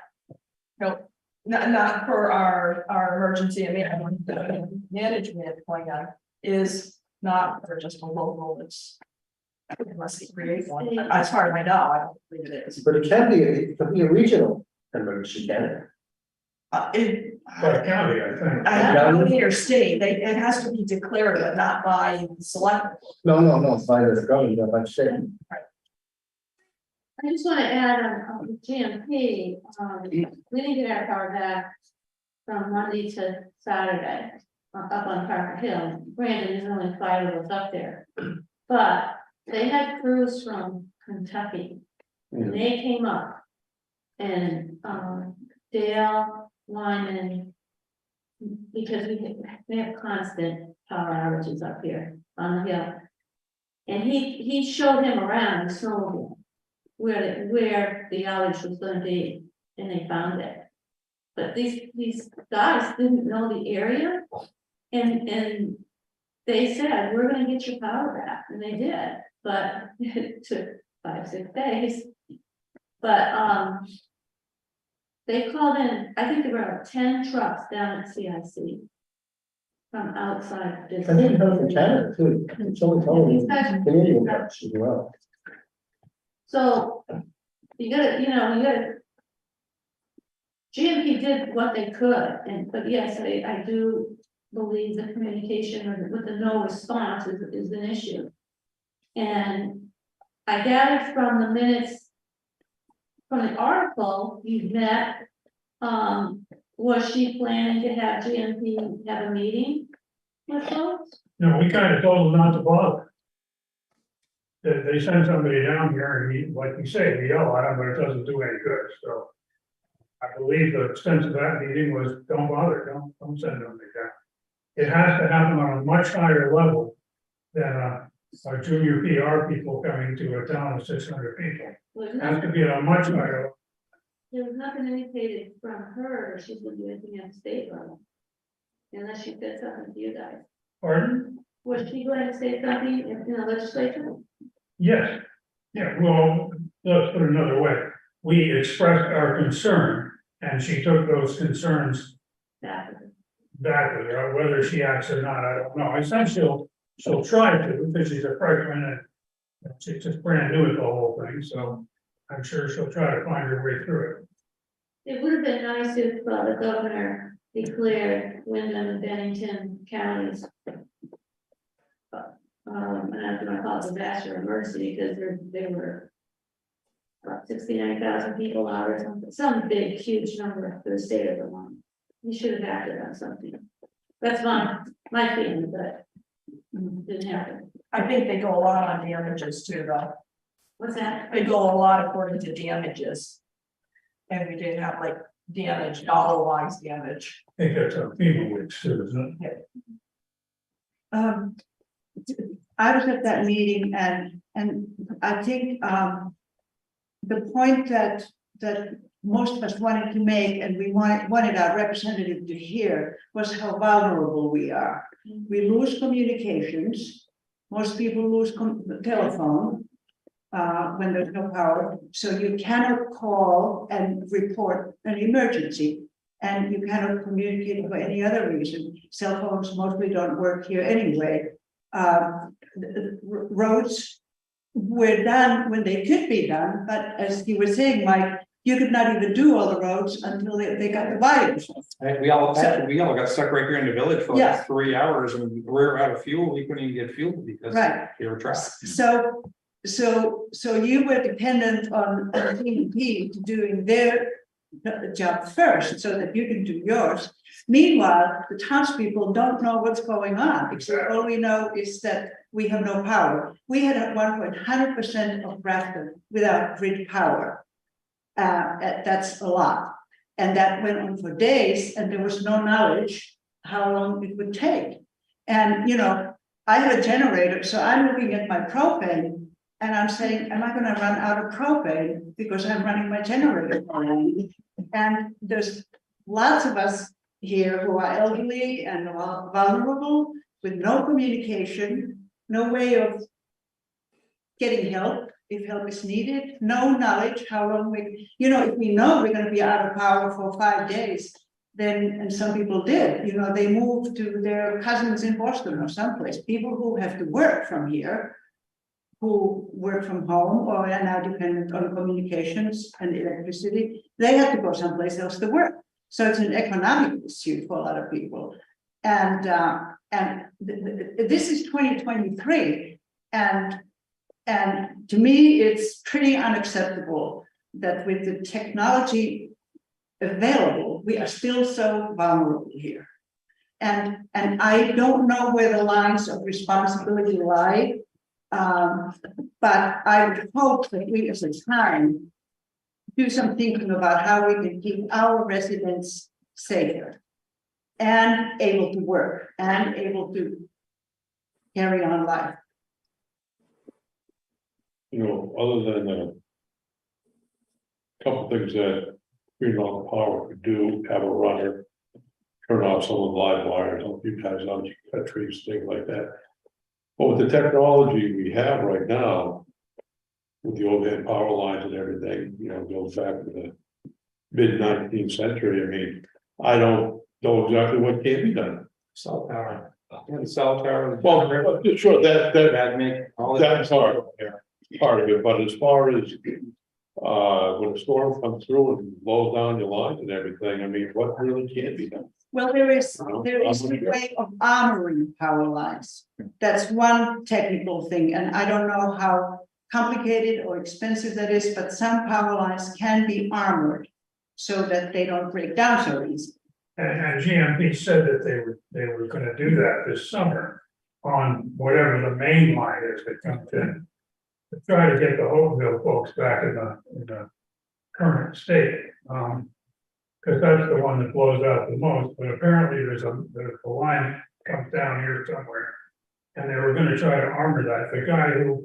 Nope, not for our emergency, I mean, the management plan is not for just a local, it's. Unless they create one, as far as I know, I don't believe it is. But it can be a regional emergency, can it? By county, I think. I don't know, or state, it has to be declared, but not by the select. No, by the government, by state. I just want to add on GMP, we didn't get our power back from Monday to Saturday, up on Parker Hill. Granted, there's only 5 of us up there, but they had crews from Kentucky, and they came up, and Dale, Lyman, because we have constant power outages up here on the hill, and he showed him around the snowmobile where the outage was going to be, and they found it. But these guys didn't know the area, and they said, we're going to get your power back, and they did. But it took 5-6 days. But they called in, I think there were 10 trucks down at CIC from outside this. I think it comes from Canada too. Someone told me Canadian trucks as well. So you gotta. GMP did what they could, but yes, I do believe the communication with the no response is an issue. And I gathered from the minutes from the article you met, was she planning to have GMP have a meeting with folks? No, we kind of told them not to bother. They send somebody down here and like you say, we yell at them, but it doesn't do any good, so. I believe the sense of that meeting was, don't bother, don't send them down. It has to happen on a much higher level than our junior PR people coming to a town of 600 people. It has to be at a much higher level. There was nothing indicated from her, she's gonna do anything at the state level. Unless she said something to you guys. Pardon? Was she going to say something in the legislature? Yes. Yeah, well, let's put it another way. We expressed our concern and she took those concerns Yeah. Exactly, whether she acts or not, I don't know. I think she'll try to, because she's a freshman and she's just brand new at the whole thing, so I'm sure she'll try to find her way through it. It would have been nice if the governor declared Wyndham and Bennington counties. And I'm gonna call it disaster emergency because they were. About 69,000 people out or something, some big, huge number for the state of Vermont. You should have acted on something. That's my feeling, but it didn't happen. I think they go a lot on damages too, though. What's that? They go a lot according to damages. And we didn't have like damage, dollar wise damage. I think that's a FEMA week too, isn't it? I was at that meeting and I think, the point that most of us wanted to make, and we wanted our representative to hear, was how vulnerable we are. We lose communications. Most people lose the telephone when there's no power. So you cannot call and report an emergency, and you cannot communicate for any other reason. Cell phones mostly don't work here anyway. The roads were done when they could be done, but as you were saying, Mike, you could not even do all the roads until they got the wires. We all got stuck right here in the village for like Yeah. 3 hours and we were out of fuel. We couldn't even get fuel because Right. they were trapped. So you were dependent on TNT doing their job first so that you can do yours. Meanwhile, the townspeople don't know what's going on, except all we know is that we have no power. We had at one point 100% of Grafton without grid power. That's a lot. And that went on for days and there was no knowledge how long it would take. And, you know, I have a generator, so I'm looking at my propane and I'm saying, am I going to run out of propane because I'm running my generator? And there's lots of us here who are elderly and are vulnerable with no communication, no way of getting help if help is needed, no knowledge how long if we know we're going to be out of power for 5 days, then, and some people did, they moved to their cousins in Boston or someplace, people who have to work from here, who work from home or are now dependent on communications and electricity, they have to go someplace else to work. So it's an economic issue for a lot of people. And this is 2023. And to me, it's pretty unacceptable that with the technology available, we are still so vulnerable here. And I don't know where the lines of responsibility lie. But I would hope that we as a town do some thinking about how we can keep our residents safer and able to work and able to carry on life. Other than a couple things that Green Mountain Power could do, have a runner, turn off some of the live wires, help you guys out, cut trees, things like that. But with the technology we have right now, with the overhead power lines and everything, goes back to the mid-19th century. I mean, I don't know exactly what can be done. Cell tower. And cell tower. Well, sure, That make all that's part of it, but as far as when a storm comes through and blows down your lines and everything, I mean, what really can be done? Well, there is a way of armoring power lines. That's one technical thing, and I don't know how complicated or expensive that is, but some power lines can be armored so that they don't break down so easily. And GMP said that they were going to do that this summer on whatever the main line is that comes in, to try to get the Hopeville folks back in the current state. Because that's the one that blows out the most, but apparently there's a line comes down here somewhere. And they were gonna try to armor that. The guy who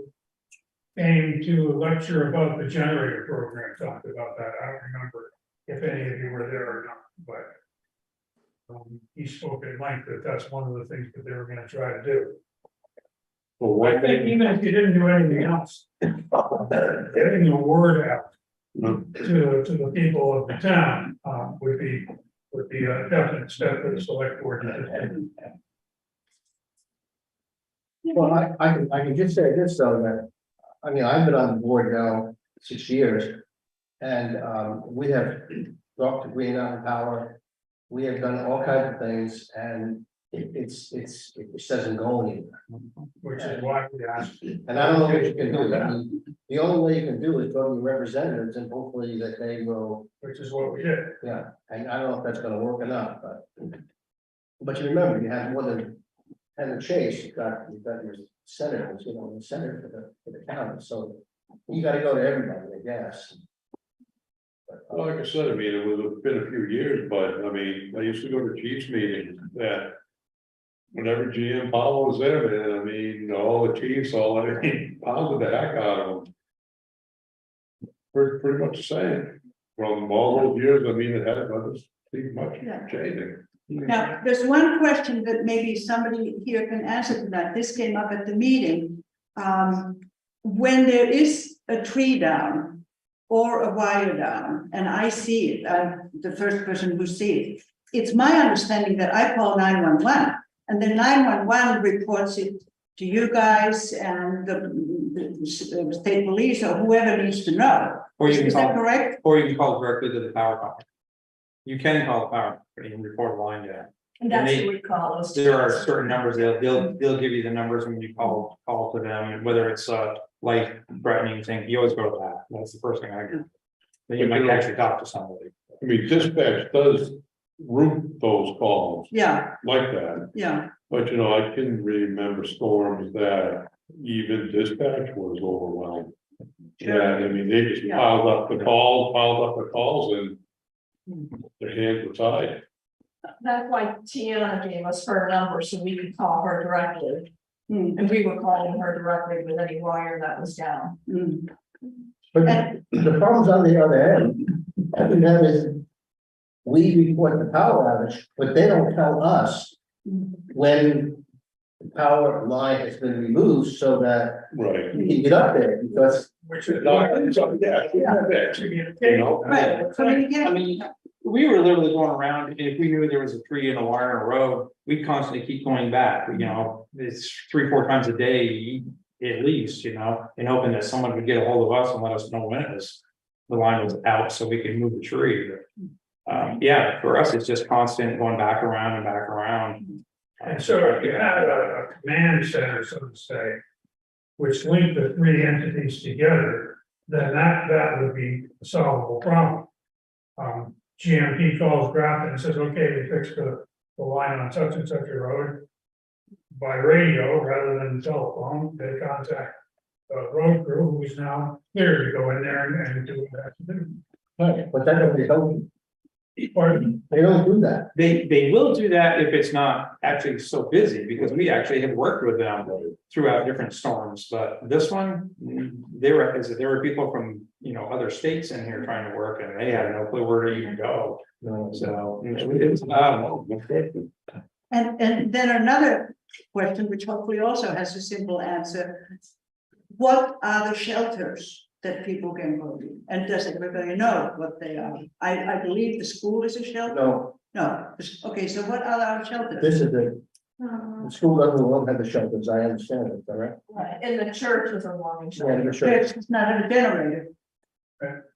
came to lecture about the generator program talked about that. I don't remember if any of you were there or not, but he spoke at length that that's one of the things that they were gonna try to do. Well, I think even if you didn't do anything else, getting the word out to the people of the town would would be a definite step for the select board. Well, I can just say this though, that, I mean, I've been on the board now 6 years. And we have talked to Green Mountain Power. We have done all kinds of things and it just doesn't go anywhere. Which is why we asked. And I don't know what you can do. I mean, the only way you can do is go to the representatives and hopefully that they will, Which is what we did. yeah, and I don't know if that's gonna work or not, but you remember, you have more than, and the chase, you've got your senators, you know, the senator for the county, so you gotta go to everybody, I guess. Well, like I said, I mean, it was been a few years, but I mean, I used to go to chiefs meetings that. Whenever GM Powell was there, man, I mean, you know, all the chiefs, I mean, pounded the heck out of them. Pretty much the same, from all those years, I mean, it hasn't been much Yeah. changing. Now, there's one question that maybe somebody here can answer tonight. This came up at the meeting. When there is a tree down or a wire down, and I see it, I'm the first person who sees it, it's my understanding that I call 911, and then 911 reports it to you guys and the state police or whoever needs to know. Or you can Is that call, correct? or you can call directly to the power company. You can call the power company and report a line down. And that's what we call those. There are certain numbers, they'll give you the numbers when you call to them, and whether it's life threatening thing, you always go to that. That's the first thing I do. Then you might actually talk to somebody. I mean, dispatch does route those calls Yeah, like that, yeah. but you know, I can remember storms that even dispatch was overwhelmed. Sure. Yeah, I mean, they just Yeah. piled up the calls, and their hands were tied. That's why Tiana gave us her number, so we could call her directly. Hmm, And we were calling her directly with any wire that was down. hmm. But the problem's on the other end, and that is, we report the power outage, but they don't tell us when the power line has been removed so that Right. you can get up there, because Which is. You know? Right, so then I again, mean, we were literally going around, and if we knew there was a tree and a wire in a road, we'd constantly keep going back, you know, it's 3-4 times a day. At least, you know, and hoping that someone would get a hold of us and let us know when it was, the line was out, so we could move the tree. Yeah, for us, it's just constant going back around and back around. And so if you had a command center, so to say, which linked the three entities together, then that would be a solvable problem. GMP calls Grafton and says, okay, we fixed the line on such and such a road. By radio rather than telephone, they contact the road crew, who is now clear to go in there and do what they have to do. but they don't, Pardon? they don't do that. They will do that if it's not actually so busy, because we actually have worked with them throughout different storms, but this one, there were people from, you know, other states in here trying to work, and they had no clue where to even go. No. So it's, I don't know. and then another question, which hopefully also has a simple answer. What are the shelters that people can go to? And does everybody know what they are? I believe the school is a shelter? No, No, okay, so what are our shelters? this is the school doesn't have the shelters, I understand it, correct? Right, and the church is a warming Yeah, shelter. the church. It's not a generator.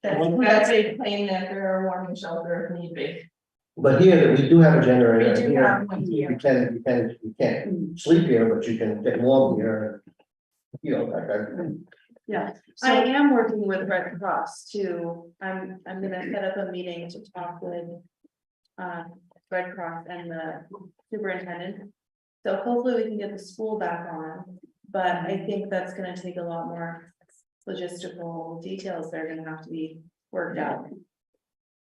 That's a claim that they're a warming shelter if need be. But here, we do have a generator. We do Here, have one here. You can't sleep here, but you can get warm here. You know, that kind of thing. Yeah. I am working with Red Cross too. I'm gonna set up a meeting to talk with. Red Cross and the superintendent. So hopefully we can get the school back on, but I think that's gonna take a lot more logistical details that are gonna have to be worked out.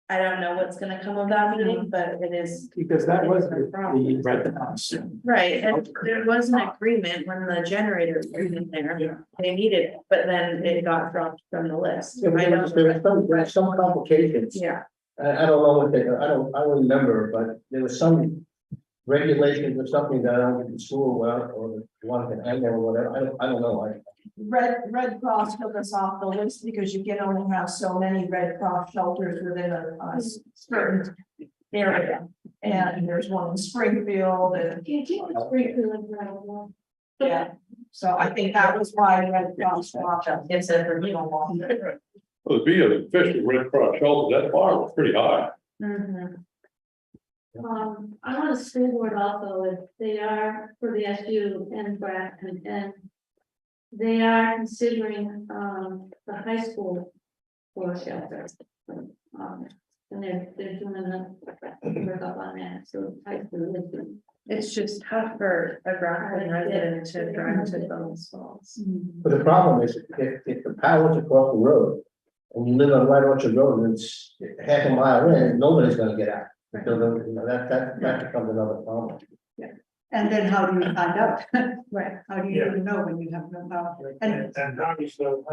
I don't know what's gonna come of that meeting, but it is. Because that was the problem. red cross. Right, and there was an agreement when the generator was in there, they needed it, but then it got dropped from the list. Yeah, but I there's some complications. Yeah, I don't know what they, I don't remember, but there was some regulations or something that I don't get the school well, or one can end or whatever, I don't know. Red Cross took us off the list because you can only have so many Red Cross shelters within a certain area. And there's one in Springfield and, yeah, so I think that was why Red Cross walked up, it's a, you know, walk. Well, to be an official Red Cross shelter, that bar was pretty high. I'm on the school board also, if they are for the SU and Grafton, and they are considering, the high school for shelter. And they're doing a work up on that, so high school is good. It's just tough for a Grafton resident to drive to those falls. But the problem is, if the power's across the road, and you live on White Orchard Road, and it's half a mile in, nobody's gonna get out. Until, you know, that becomes another problem. And then how do you find out? Right. How do you even know when you have no power? And how does the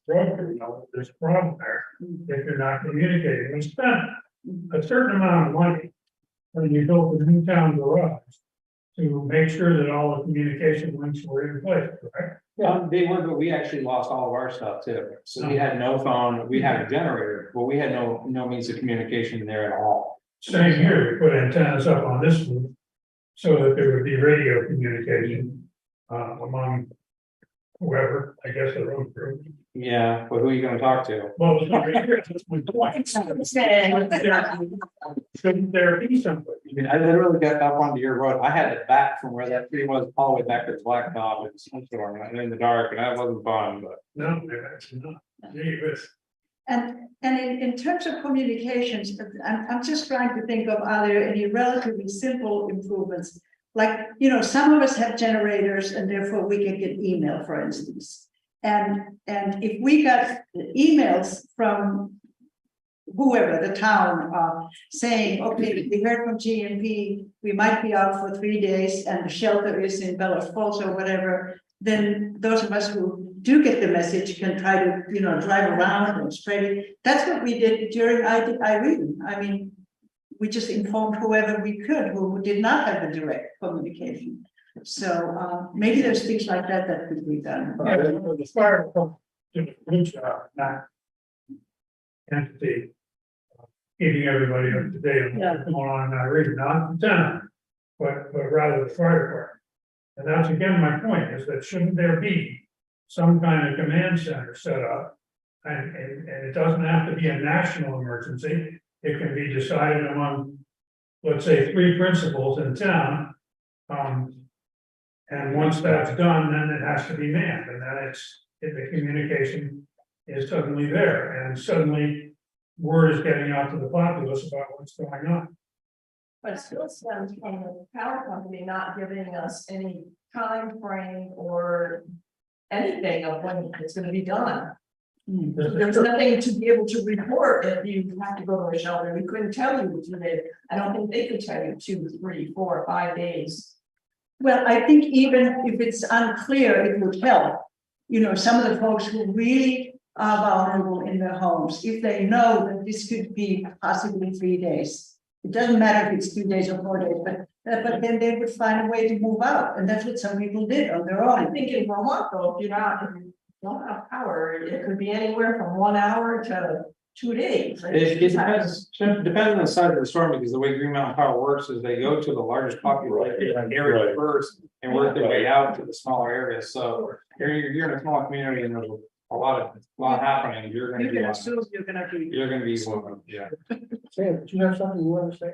broker know there's a problem there if you're not communicating? We spent a certain amount of money when you built the new town garage to make sure that all the communication links were in place, correct? They were, but we actually lost all of our stuff too. So we had no phone, we had a generator, but we had no means of communication there at all. Same here, we put antennas up on this roof so that there would be radio communication among whoever, I guess, the road crew. Yeah, but who are you gonna talk to? Well, it's not right here, that's my point. Shouldn't there be somebody? I mean, I literally got up onto your road. I had to back from where that tree was all the way back to the blacktop in snowstorm and in the dark, and that wasn't fun, but. No, it's not. Gee whiz. And in terms of communications, I'm just trying to think of, are there any relatively simple improvements? Like, you know, some of us have generators and therefore we can get email, for instance. And if we got emails from whoever, the town, saying, okay, we heard from GMP, we might be out for 3 days and the shelter is in Bellows Falls or whatever, then those of us who do get the message can try to, you know, drive around and spread it. That's what we did during Irene. I mean, we just informed whoever we could who did not have a direct communication. So maybe there's things like that that could be done. Yeah, the fire did a good job, not entity, keeping everybody up to date on what's going on in Irene, not the town, but rather the fire department. And that's again, my point is that shouldn't there be some kind of command center set up? And it doesn't have to be a national emergency. It can be decided among, let's say, 3 principals in town. And once that's done, then it has to be manned, and then the communication is suddenly there, and suddenly word is getting out to the populace about what's going on. But it still stems from the power company not giving us any time frame or anything of when it's gonna be done. There's nothing to be able to report if you have to go to a shelter. We couldn't tell you what you did. I don't think they could tell you 2, 3, 4, 5 days. Well, I think even if it's unclear, it would help. You know, some of the folks who really are vulnerable in their homes, if they know that this could be possibly 3 days. It doesn't matter if it's 2 days or 4 days, but then they would find a way to move out, and that's what some people did on their I own. think in Vermont, though, if you don't have power, it could be anywhere from 1 hour to 2 days. It depends on the size of the storm, because the way Green Mountain Power works is they go to the largest populated area first and work their way out to the smaller areas. So you're in a small community and there's a lot happening. You're gonna be one, yeah. Sam, do you have something you want to say?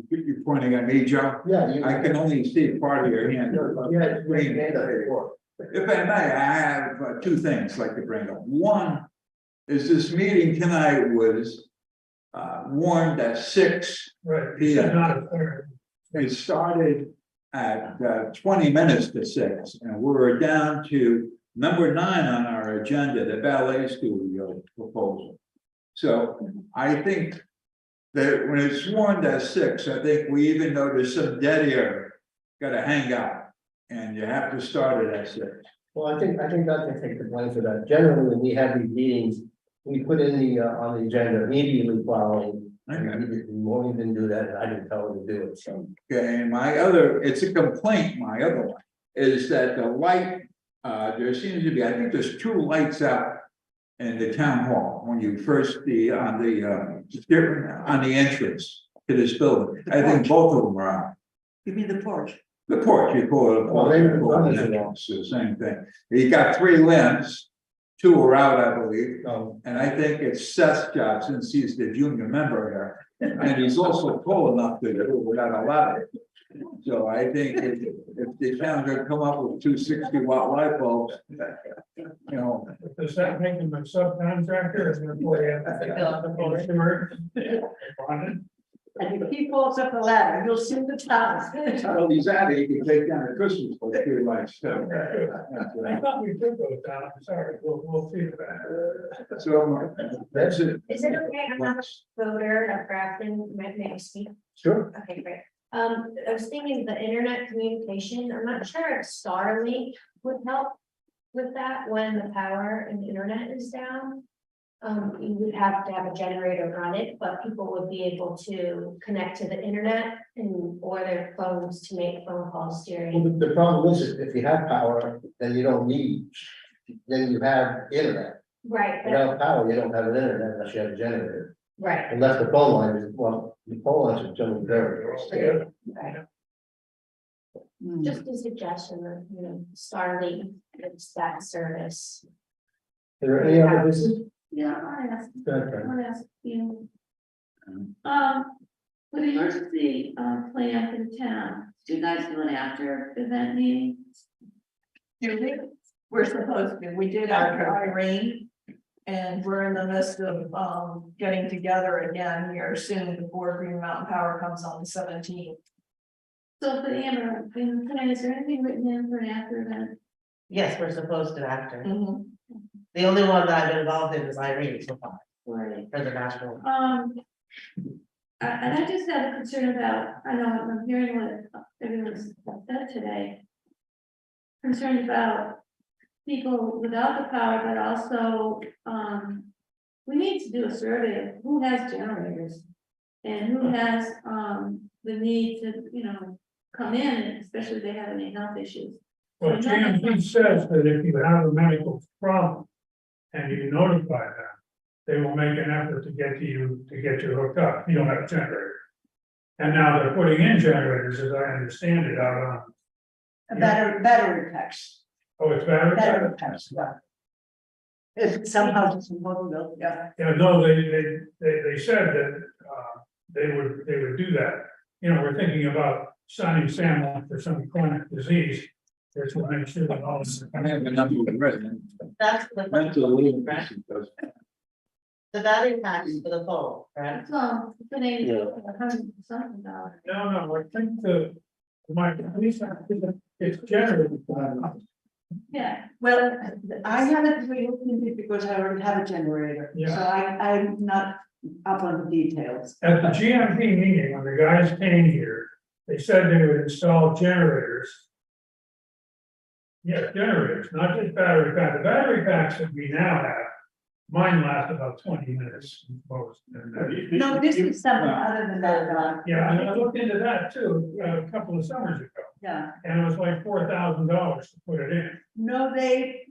You're pointing at me, Joe? Yeah. I can only see part of your hand. Yeah, raise your hand up before. If I may, I have 2 things I'd like to bring up. One is this meeting tonight was warned at 6 Right. p.m. It started at 20 minutes to 6, and we're down to number 9 on our agenda, the ballet studio proposal. So I think that when it's warned at 6, I think we even know there's some dead area, gotta hang out, and you have to start it at 6. Well, I think I can take the blame for that. Generally, when we have these meetings, we put in the on the agenda immediately following. We won't even do that, and I didn't tell them to do it, so. Okay, and my other, it's a complaint, my other one, is that the light, there seems to be, I think there's 2 lights out in the town hall, when you first on the entrance to this building. I think both of them are out. You mean the porch? The porch, you call it a Well, porch, maybe you the call front it is an wrong. entrance, the same thing. He got 3 limbs, 2 are out, I believe. Um, And I think it's Seth's job, since he's the junior member here, and he's also tall enough to do it without a ladder. So I think if the town could come up with 2 60-watt light bulbs, you know. Does that make them a subcontractor and therefore you have to fill out the whole sewer? Bonded? And if he falls up the ladder, you'll see the top. Well, he's at it, he can take down the Christmas tree, 3 lights too. I thought we took those down, I'm sorry, we'll see that. So that's it. Is it okay? I'm not a voter of Grafton, may I speak? Sure. Okay, great. I was thinking the internet communication, I'm not sure if Starlink would help with that when the power and internet is down. You would have to have a generator run it, but people would be able to connect to the internet or their phones to make phone calls Well, during. the problem is, if you have power, then you don't need, then you have internet. Right, Without power, you don't have an internet unless you have a generator. right, Unless the phone line is, well, the phone lines are generally very. right. Hmm. Just a suggestion that, Starlink, it's that service. Is there any other business? Yeah, I asked, Go ahead, Fran. I want to ask you. With the emergency, plan for the town, do you guys do an after event meeting? We're supposed to, we did after Irene. And we're in the midst of, getting together again here soon before Green Mountain Power comes on the 17th. So for the Amber, is there anything written in for an after event? Yes, we're supposed to after. Mhm. The only one that I've been involved in is Irene so far, Or, for the national. and I just have a concern about, I know I'm hearing what everyone's said today. Concerned about people without the power, but also, we need to do a survey of who has generators. And who has, the need to, come in, especially if they have any health issues. Well, GMP says that if you have a medical problem and you notify them, they will make an effort to get you hooked up. You don't have a generator. And now they're putting in generators, as I understand it, out on. A battery packs. Oh, it's battery. Battery packs, yeah. It somehow doesn't work, yeah. Yeah, no, they said that, they would do that. We're thinking about signing Sam up for some chronic disease. Which will make sure that all this. I have a number of residents. That's the. Mental illness, Right? does. The battery packs for the phone, right? So, it's been $100-something. No, I think at least it's generated. Yeah, Well, I haven't really looked into it because I already have a generator, so Yeah. I'm not up on the details. At the GMP meeting, when the guys came here, they said they would install generators. Yeah, generators, not just battery pack. The battery packs that we now have, mine last about 20 minutes most. No, this is something other than that, Yeah, and I looked into that too, a couple of summers ago, yeah. and it was like $4,000 to put it in. No, they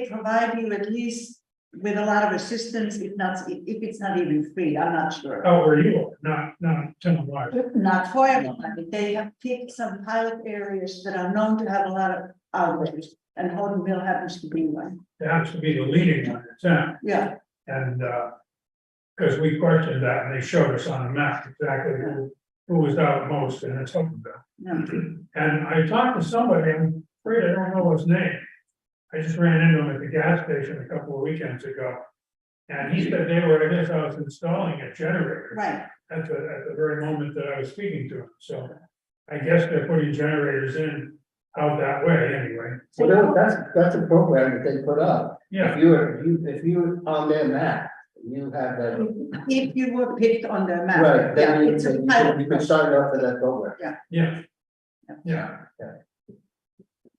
provide you at least with a lot of assistance, if it's not even free, I'm not sure. Oh, where you are, not Tim Wise. Not for everybody, they have picked some pilot areas that are known to have a lot of outlets, and Hortonville happens to be one, It happens to be the leading one in town, yeah. and, because we questioned that, and they showed us on the map exactly who was out most, and it's Hopkinville. Yeah. And I talked to somebody, I'm afraid I don't know his name. I just ran into him at the gas station a couple of weekends ago. And he said they were at his house installing a generator. Right, At the very moment that I was speaking to him, so I guess they're putting generators in out that way anyway. Well, that's a program that they put up. Yeah, If you on their map, you have that. if you were picked on their map. Right, then Yeah, it's a pilot. you can sign up for that program. yeah.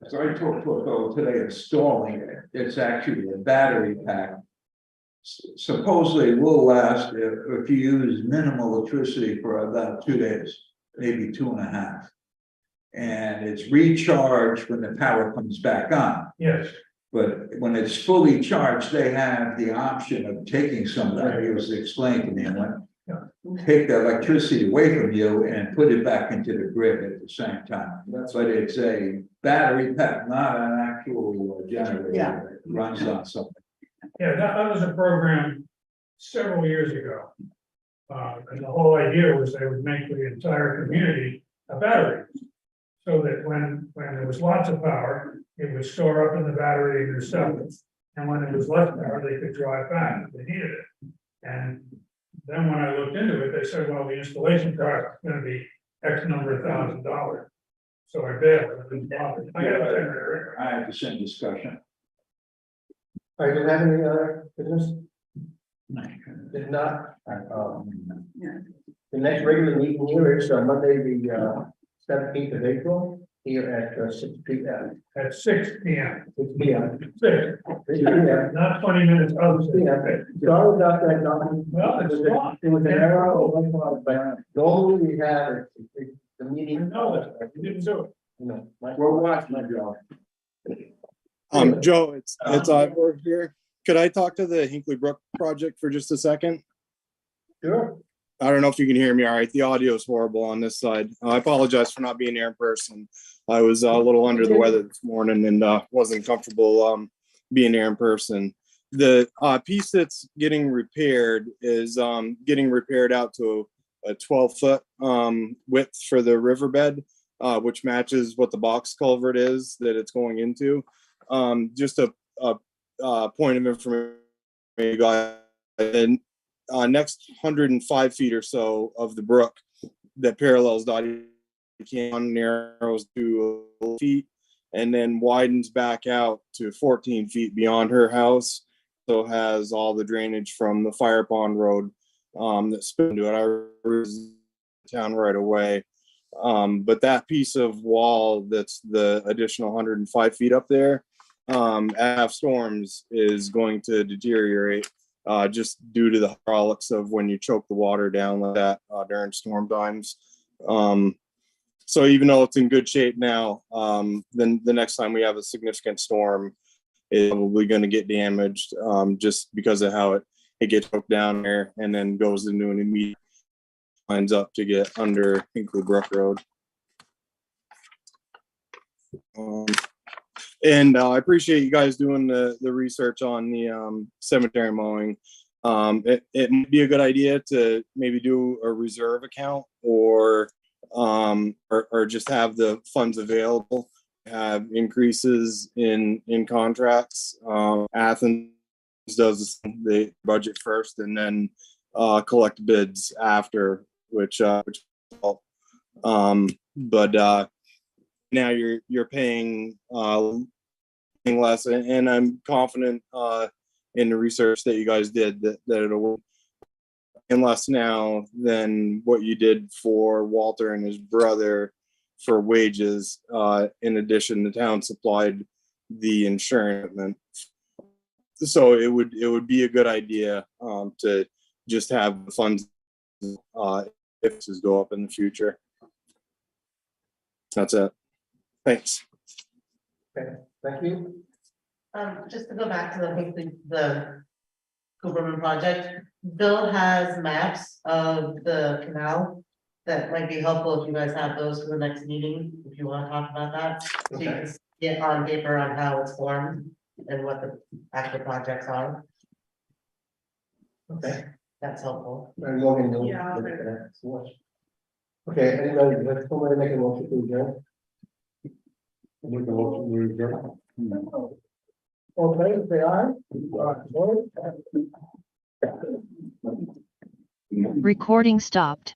So I talked to a fellow today installing it, it's actually a battery pack. Supposedly will last if you use minimal electricity for about 2 days, maybe 2.5. And it's recharged when the power comes back on. Yes, But when it's fully charged, they have the option of taking some, like it was explained to me, and take the electricity away from you and put it back into the grid at the same time. But it's a battery pack, not an actual generator Yeah. that runs on something. Yeah, that was a program several years ago. And the whole idea was they would make the entire community a battery. So that when there was lots of power, it would store up in the battery in their cells. And when there was less power, they could drive back if they needed it. And then when I looked into it, they said, well, the installation cost is gonna be X number of $1,000. So I bailed. I didn't bother. I got a generator. I had the same discussion. All right, do you have any other business? If not, the next regular meeting here is Monday, the 17th of April, here at 6 p.m. At 6 p.m. 6 p.m. 6 p.m. Not 20 minutes out. Sorry about that, Don. Well, it's fine. It was an error or one, but normally we have the meeting. No, that you didn't do it. No, We're watching, Joe. Joe, it's Ivor here. Could I talk to the Hinkley Brook project for just a second? Sure. I don't know if you can hear me all right. The audio is horrible on this side. I apologize for not being here in person. I was a little under the weather this morning and wasn't comfortable being there in person. The piece that's getting repaired is getting repaired out to a 12-foot width for the riverbed, which matches what the box culvert is that it's going into. Just a point of information, guys. And next 105 feet or so of the brook that parallels Dottie Canyon narrows to feet and then widens back out to 14 feet beyond her house. So has all the drainage from the fire pond road that spin into it. I town right away. But that piece of wall that's the additional 105 feet up there, after storms is going to deteriorate just due to the hydraulics of when you choke the water down like that during storm times. So even though it's in good shape now, then the next time we have a significant storm, it's probably going to get damaged just because of how it gets choked down there and then goes into an immediate lines up to get under Hinkley Brook Road. And I appreciate you guys doing the research on the cemetery mowing. It might be a good idea to maybe do a reserve account or just have the funds available, have increases in contracts. Athens does the budget first and then collect bids after, which but now you're paying less, and I'm confident in the research that you guys did that it'll and less now than what you did for Walter and his brother for wages. In addition, the town supplied the insurance, so it would be a good idea to just have the funds if this go up in the future. That's it. Thanks. Okay, thank you. Just to go back to the Cooperman project, Bill has maps of the canal that might be helpful if you guys have those for the next meeting, if you want to talk about that. So you can get on paper on how it's formed and what the actual projects are. Okay. That's helpful. And Logan, you'll Yeah, I'll look at that. Okay, anybody, let's go ahead and make a motion to adjourn. Make a motion to adjourn. Okay, say aye. Recording stopped.